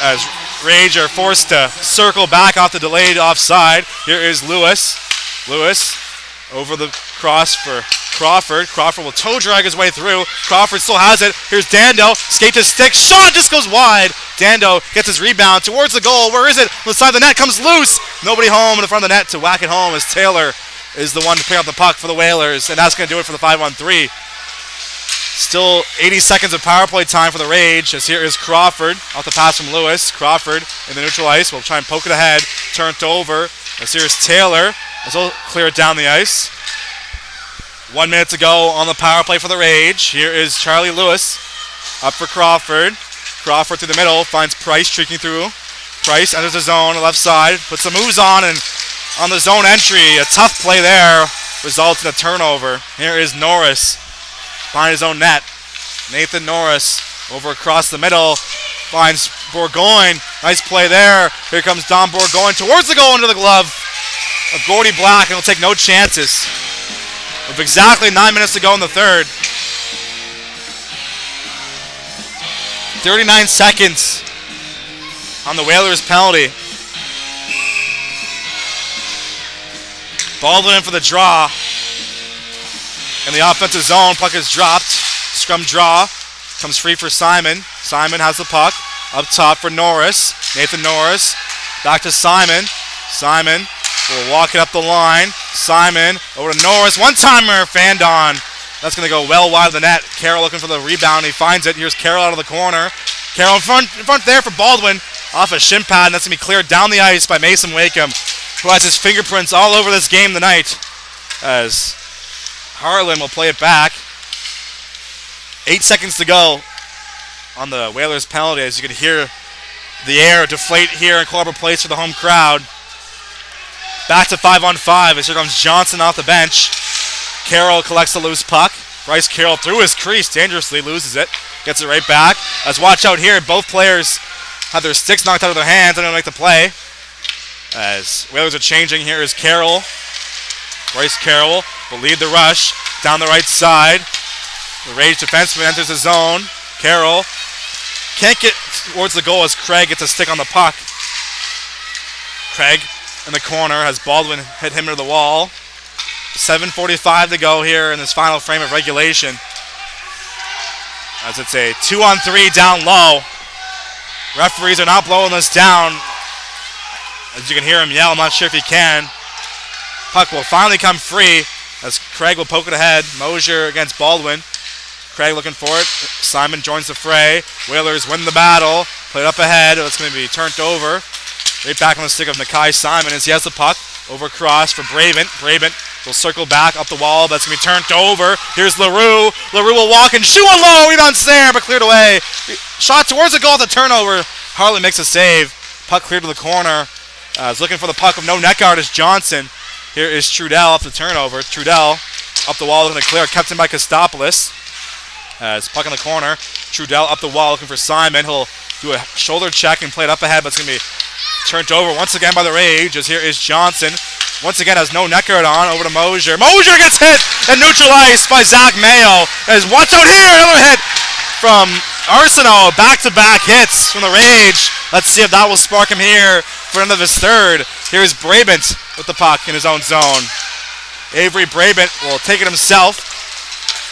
as Rage are forced to circle back off the delayed offside. Here is Lewis. Lewis over the cross for Crawford. Crawford will toe drag his way through. Crawford still has it. Here's Dando. Skate to stick. Shot just goes wide. Dando gets his rebound towards the goal. Where is it? On the side of the net comes loose. Nobody home in the front of the net to whack it home as Taylor is the one to pick up the puck for the Whalers. And that's going to do it for the 5-on-3. Still 80 seconds of power play time for the Rage, as here is Crawford off the pass from Lewis. Crawford in the neutral ice will try and poke it ahead. Turned over. As here is Taylor, as he'll clear it down the ice. 1 minute to go on the power play for the Rage. Here is Charlie Lewis up for Crawford. Crawford through the middle, finds Price streaking through. Price enters the zone, left side, puts some moves on, and on the zone entry, a tough play there results in a turnover. Here is Norris behind his own net. Nathan Norris over across the middle, finds Bourgogne. Nice play there. Here comes Don Bourgogne towards the goal, into the glove of Gordy Black, and he'll take no chances. With exactly 9 minutes to go in the third. 39 seconds on the Whalers penalty. Baldwin in for the draw. In the offensive zone, puck is dropped. Scrum draw. Comes free for Simon. Simon has the puck. Up top for Norris. Nathan Norris. Back to Simon. Simon will walk it up the line. Simon over to Norris. One-timer. Fandon. That's going to go well wide of the net. Carroll looking for the rebound. He finds it. Here's Carroll out of the corner. Carroll in front there for Baldwin. Off a shin pad. And that's going to be cleared down the ice by Mason Wakeham, who has his fingerprints all over this game tonight. As Harlan will play it back. 8 seconds to go on the Whalers penalty, as you can hear the air deflate here in Harbour Place for the home crowd. Back to 5-on-5 as here comes Johnson off the bench. Carroll collects the loose puck. Bryce Carroll through his crease, dangerously loses it. Gets it right back. As watch out here, both players have their sticks knocked out of their hands and don't make the play. As Whalers are changing, here is Carroll. Bryce Carroll will lead the rush down the right side. The Rage defenseman enters the zone. Carroll can't get towards the goal as Craig gets a stick on the puck. Craig in the corner has Baldwin hit him into the wall. 7:45 to go here in this final frame of regulation. As it's a 2-on-3 down low. Referees are not blowing this down. As you can hear him yell, I'm not sure if he can. Puck will finally come free as Craig will poke it ahead. Mosier against Baldwin. Craig looking for it. Simon joins the fray. Whalers win the battle. Played up ahead. It's going to be turned over. Right back on the stick of Nakai Simon as he has the puck. Over cross for Brabant. Brabant will circle back up the wall. That's going to be turned over. Here's LaRue. LaRue will walk and shoot one low. Rebound's there, but cleared away. Shot towards the goal at the turnover. Harley makes a save. Puck cleared to the corner. Is looking for the puck of no net guard is Johnson. Here is Trudell off the turnover. Trudell up the wall looking to clear. Kept in by Kostopoulos. As puck in the corner. Trudell up the wall looking for Simon. He'll do a shoulder check and play it up ahead, but it's going to be turned over once again by the Rage. As here is Johnson. Once again has no net guard on. Over to Mosier. Mosier gets hit at neutral ice by Zach Mayo. As watch out here. Another hit from Arsenault. Back-to-back hits from the Rage. Let's see if that will spark him here for the end of his third. Here's Brabant with the puck in his own zone. Avery Brabant will take it himself.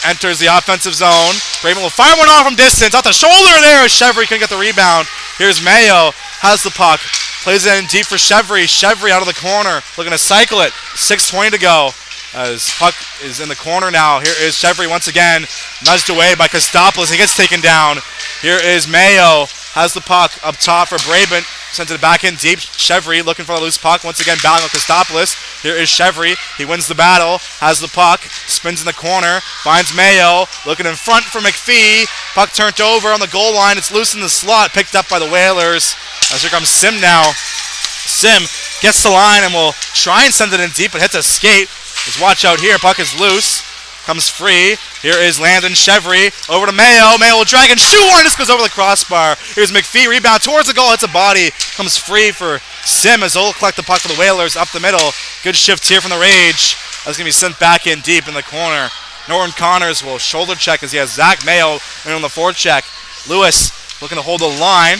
Enters the offensive zone. Brabant will fire one off from distance. Off the shoulder there. Chevry couldn't get the rebound. Here's Mayo. Has the puck. Plays it in deep for Chevry. Chevry out of the corner. Looking to cycle it. 6:20 to go. As puck is in the corner now. Here is Chevry once again. Nudged away by Kostopoulos. He gets taken down. Here is Mayo. Has the puck up top for Brabant. Sends it back in deep. Chevry looking for a loose puck. Once again battling with Kostopoulos. Here is Chevry. He wins the battle. Has the puck. Spins in the corner. Finds Mayo. Looking in front for McPhee. Puck turned over on the goal line. It's loose in the slot. Picked up by the Whalers. As here comes Sim now. Sim gets the line and will try and send it in deep, but hits a skate. Just watch out here. Puck is loose. Comes free. Here is Landon Chevry. Over to Mayo. Mayo will drag and shoot one. This goes over the crossbar. Here's McPhee. Rebound towards the goal. Hits a body. Comes free for Sim as they'll collect the puck for the Whalers up the middle. Good shift here from the Rage. That's going to be sent back in deep in the corner. Norton Connors will shoulder check as he has Zach Mayo in on the forecheck. Lewis looking to hold the line.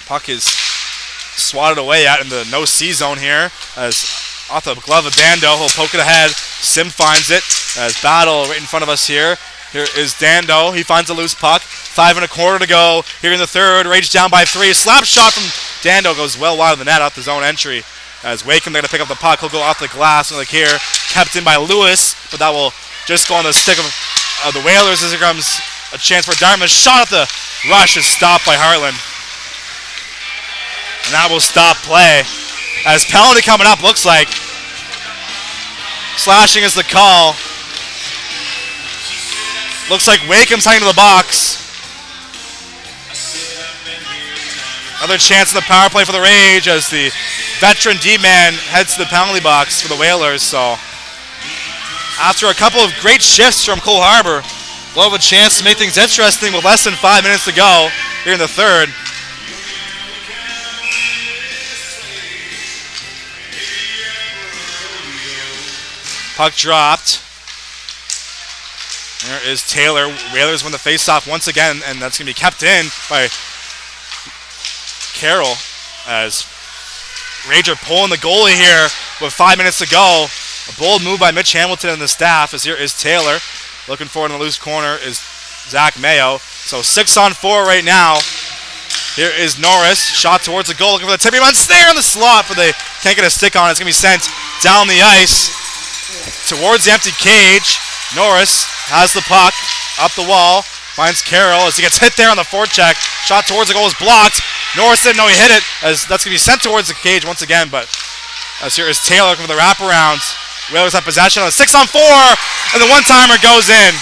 Puck is swatted away out in the no-see zone here as off the glove of Dando. He'll poke it ahead. Sim finds it as battle right in front of us here. Here is Dando. He finds a loose puck. 5 1/4 to go here in the third. Rage down by 3. Slap shot from Dando goes well wide of the net off the zone entry. As Wakeham, they're going to pick up the puck. He'll go off the glass. Like here, kept in by Lewis, but that will just go on the stick of the Whalers as here comes a chance for Dartmouth. Shot at the rush is stopped by Hartland. And that will stop play. As penalty coming up, looks like. Slashing is the call. Looks like Wakeham's heading to the box. Another chance in the power play for the Rage as the veteran D-man heads to the penalty box for the Whalers. So after a couple of great shifts from Cole Harbour, we'll have a chance to make things interesting with less than 5 minutes to go here in the third. Puck dropped. There is Taylor. Whalers win the faceoff once again, and that's going to be kept in by Carroll as Ranger pulling the goalie here with 5 minutes to go. A bold move by Mitch Hamilton and the staff as here is Taylor. Looking for it in the loose corner is Zach Mayo. So 6 on 4 right now. Here is Norris. Shot towards the goal. Looking for the tipping on snare in the slot, but they can't get a stick on it. It's going to be sent down the ice towards the empty cage. Norris has the puck up the wall. Finds Carroll as he gets hit there on the forecheck. Shot towards the goal is blocked. Norris didn't know he hit it as that's going to be sent towards the cage once again. But as here is Taylor looking for the wraparound. Whalers have possession on a 6 on 4. And the one-timer goes in.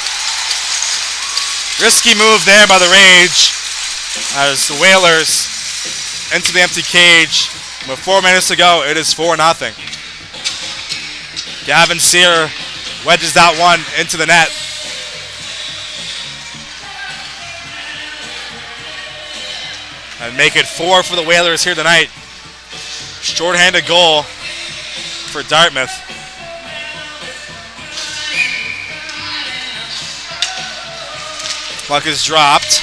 Risky move there by the Rage as the Whalers into the empty cage. With 4 minutes to go, it is 4-0. Gavin Sear wedges that one into the net. And make it 4 for the Whalers here tonight. Short-handed goal for Dartmouth. Puck is dropped.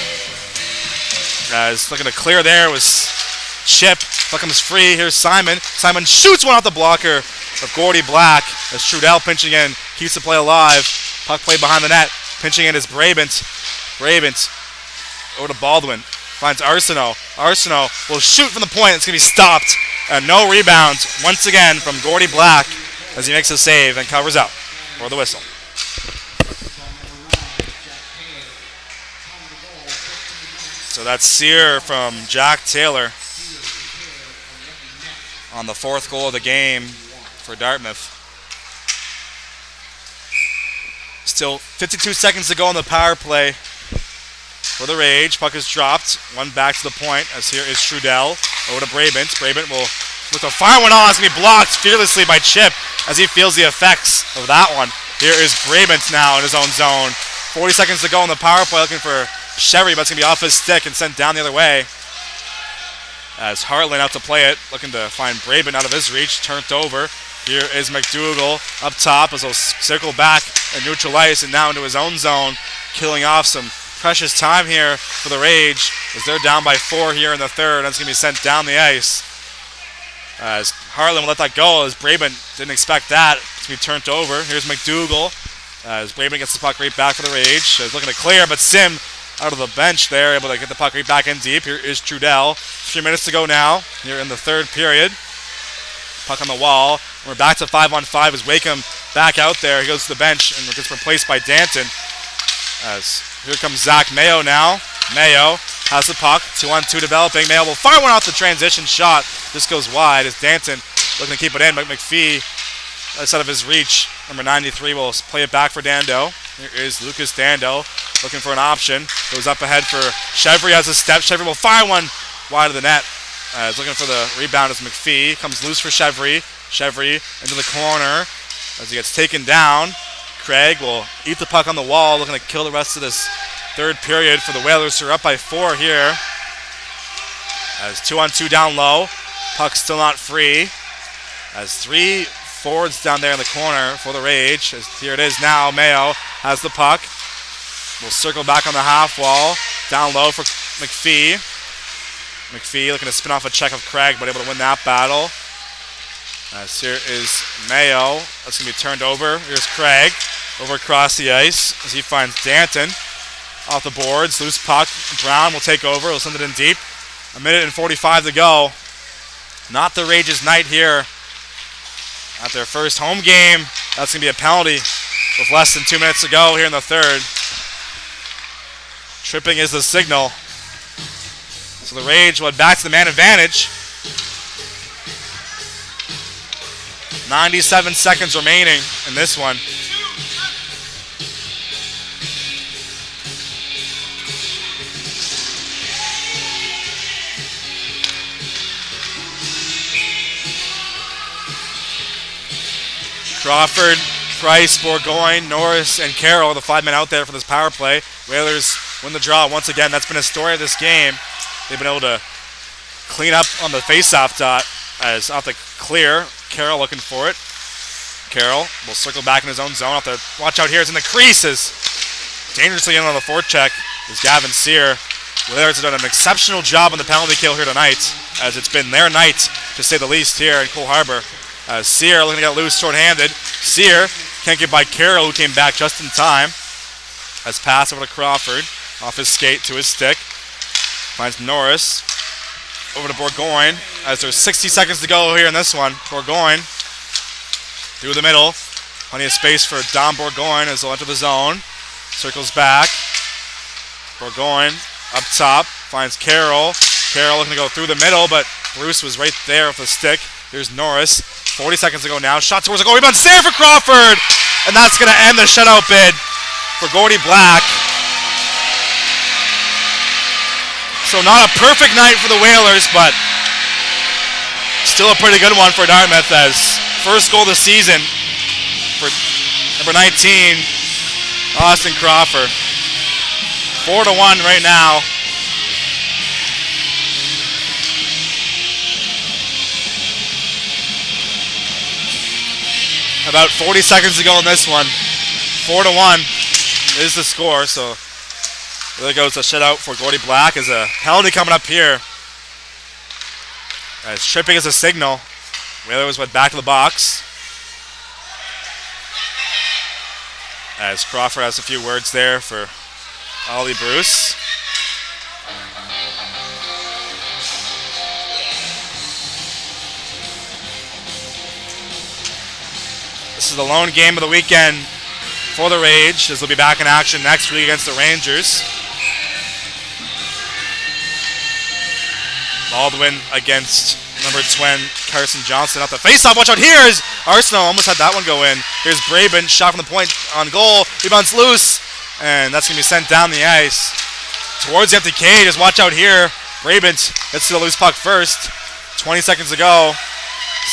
As looking to clear there was Chip. Puck comes free. Here's Simon. Simon shoots one off the blocker of Gordy Black. As Trudell pinching in, keeps the play alive. Puck played behind the net. Pinching in is Brabant. Brabant over to Baldwin. Finds Arsenault. Arsenault will shoot from the point. It's going to be stopped. And no rebound once again from Gordy Black as he makes a save and covers out for the whistle. So that's Sear from Jack Taylor on the 4th goal of the game for Dartmouth. Still 52 seconds to go on the power play for the Rage. Puck is dropped. One back to the point as here is Trudell. Over to Brabant. Brabant will look to fire one on. It's going to be blocked fearlessly by Chip as he feels the effects of that one. Here is Brabant now in his own zone. 40 seconds to go on the power play looking for Chevy, but it's going to be off his stick and sent down the other way. As Hartland out to play it, looking to find Brabant out of his reach. Turned over. Here is McDougall up top as he'll circle back and neutral ice and now into his own zone, killing off some precious time here for the Rage as they're down by 4 here in the third. That's going to be sent down the ice. As Hartland will let that go as Brabant didn't expect that to be turned over. Here's McDougall as Brabant gets the puck right back for the Rage. He's looking to clear, but Sim out of the bench there, able to get the puck right back in deep. Here is Trudell. 3 minutes to go now here in the third period. Puck on the wall. We're back to 5 on 5 as Wakeham back out there. He goes to the bench and gets replaced by Danton. As here comes Zach Mayo now. Mayo has the puck. 2 on 2 developing. Mayo will fire one off the transition shot. This goes wide as Danton looking to keep it in, but McPhee, that's out of his reach. Number 93 will play it back for Dando. Here is Lucas Dando looking for an option. Goes up ahead for Chevry as a step. Chevry will fire one wide of the net. Is looking for the rebound as McPhee. Comes loose for Chevry. Chevry into the corner as he gets taken down. Craig will eat the puck on the wall, looking to kill the rest of this third period for the Whalers, who are up by 4 here. As 2 on 2 down low. Puck still not free. As forwards down there in the corner for the Rage. Here it is now. Mayo has the puck. Will circle back on the half wall. Down low for McPhee. McPhee looking to spin off a check of Craig, but able to win that battle. As here is Mayo. That's going to be turned over. Here's Craig over across the ice as he finds Danton off the boards. Loose puck. Brown will take over. He'll send it in deep. 1:45 to go. Not the Rage's night here at their first home game. That's going to be a penalty with less than 2 minutes to go here in the third. Tripping is the signal. So the Rage went back to the man advantage. 97 seconds remaining in this one. Crawford, Price, Bourgogne, Norris, and Carroll, the 5 men out there for this power play. Whalers win the draw once again. That's been a story of this game. They've been able to clean up on the face-off dot as off the clear. Carroll looking for it. Carroll will circle back in his own zone. Off the watch out here. It's in the creases. Dangerously in on the forecheck is Gavin Sear. Whalers have done an exceptional job on the penalty kill here tonight, as it's been their night, to say the least, here in Cole Harbour. Sear looking to get loose short-handed. Sear can't get by Carroll, who came back just in time. As pass over to Crawford. Off his skate to his stick. Finds Norris. Over to Bourgogne. As there's 60 seconds to go here in this one. Bourgogne through the middle. Plenty of space for Dom Bourgogne as he'll enter the zone. Circles back. Bourgogne up top. Finds Carroll. Carroll looking to go through the middle, but Bruce was right there with the stick. Here's Norris. 40 seconds to go now. Shot towards the goal. Rebound there for Crawford. And that's going to end the shutout bid for Gordy Black. So not a perfect night for the Whalers, but still a pretty good one for Dartmouth, as first goal of the season for number 19, Austin Crawford. 4-1 right now. About 40 seconds to go in this one. 4-1 is the score, so there goes a shutout for Gordy Black. As a penalty coming up here. As tripping is a signal. Whalers went back to the box. As Crawford has a few words there for Ollie Bruce. This is the lone game of the weekend for the Rage, as they'll be back in action next week against the Rangers. Baldwin against number 20, Carson Johnson. Off the face-off, watch out here is Arsenal. Almost had that one go in. Here's Braben, shot from the point on goal. Rebounds loose, and that's going to be sent down the ice towards the empty cage. Just watch out here. Braben gets to the loose puck first. 20 seconds to go.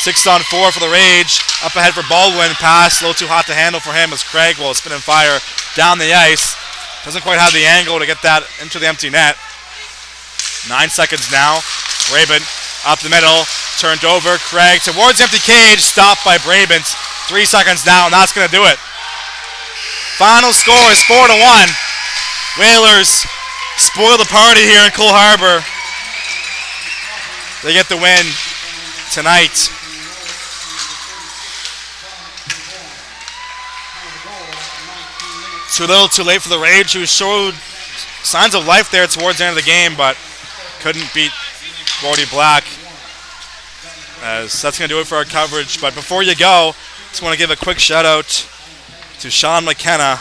6-on-4 for the Rage. Up ahead for Baldwin. Pass a little too hot to handle for him as Craig will spin and fire down the ice. Doesn't quite have the angle to get that into the empty net. 9 seconds now. Braben up the middle. Turned over. Craig towards the empty cage. Stopped by Braben. 3 seconds now, and that's going to do it. Final score is 4-1. Whalers spoil the party here in Cole Harbour. They get the win tonight. Too little, too late for the Rage, who showed signs of life there towards the end of the game, but couldn't beat Gordy Black. As that's going to do it for our coverage. But before you go, just want to give a quick shout out to Sean McKenna.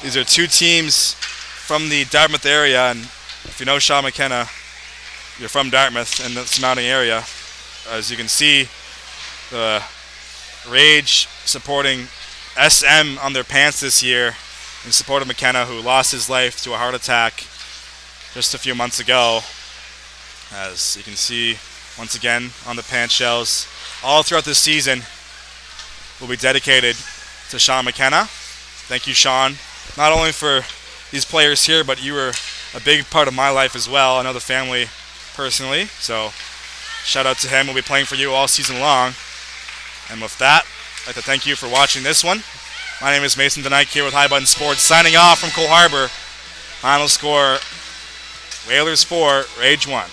These are two teams from the Dartmouth area, and if you know Sean McKenna, you're from Dartmouth and the surrounding area. As you can see, the Rage supporting SM on their pants this year in support of McKenna, who lost his life to a heart attack just a few months ago. As you can see, once again, on the pant shells, all throughout this season will be dedicated to Sean McKenna. Thank you, Sean, not only for these players here, but you were a big part of my life as well. I know the family personally, so shout out to him. We'll be playing for you all season long. And with that, I'd like to thank you for watching this one. My name is Mason Denike here with High Button Sports, signing off from Cole Harbour. Final score, Whalers 4, Rage 1.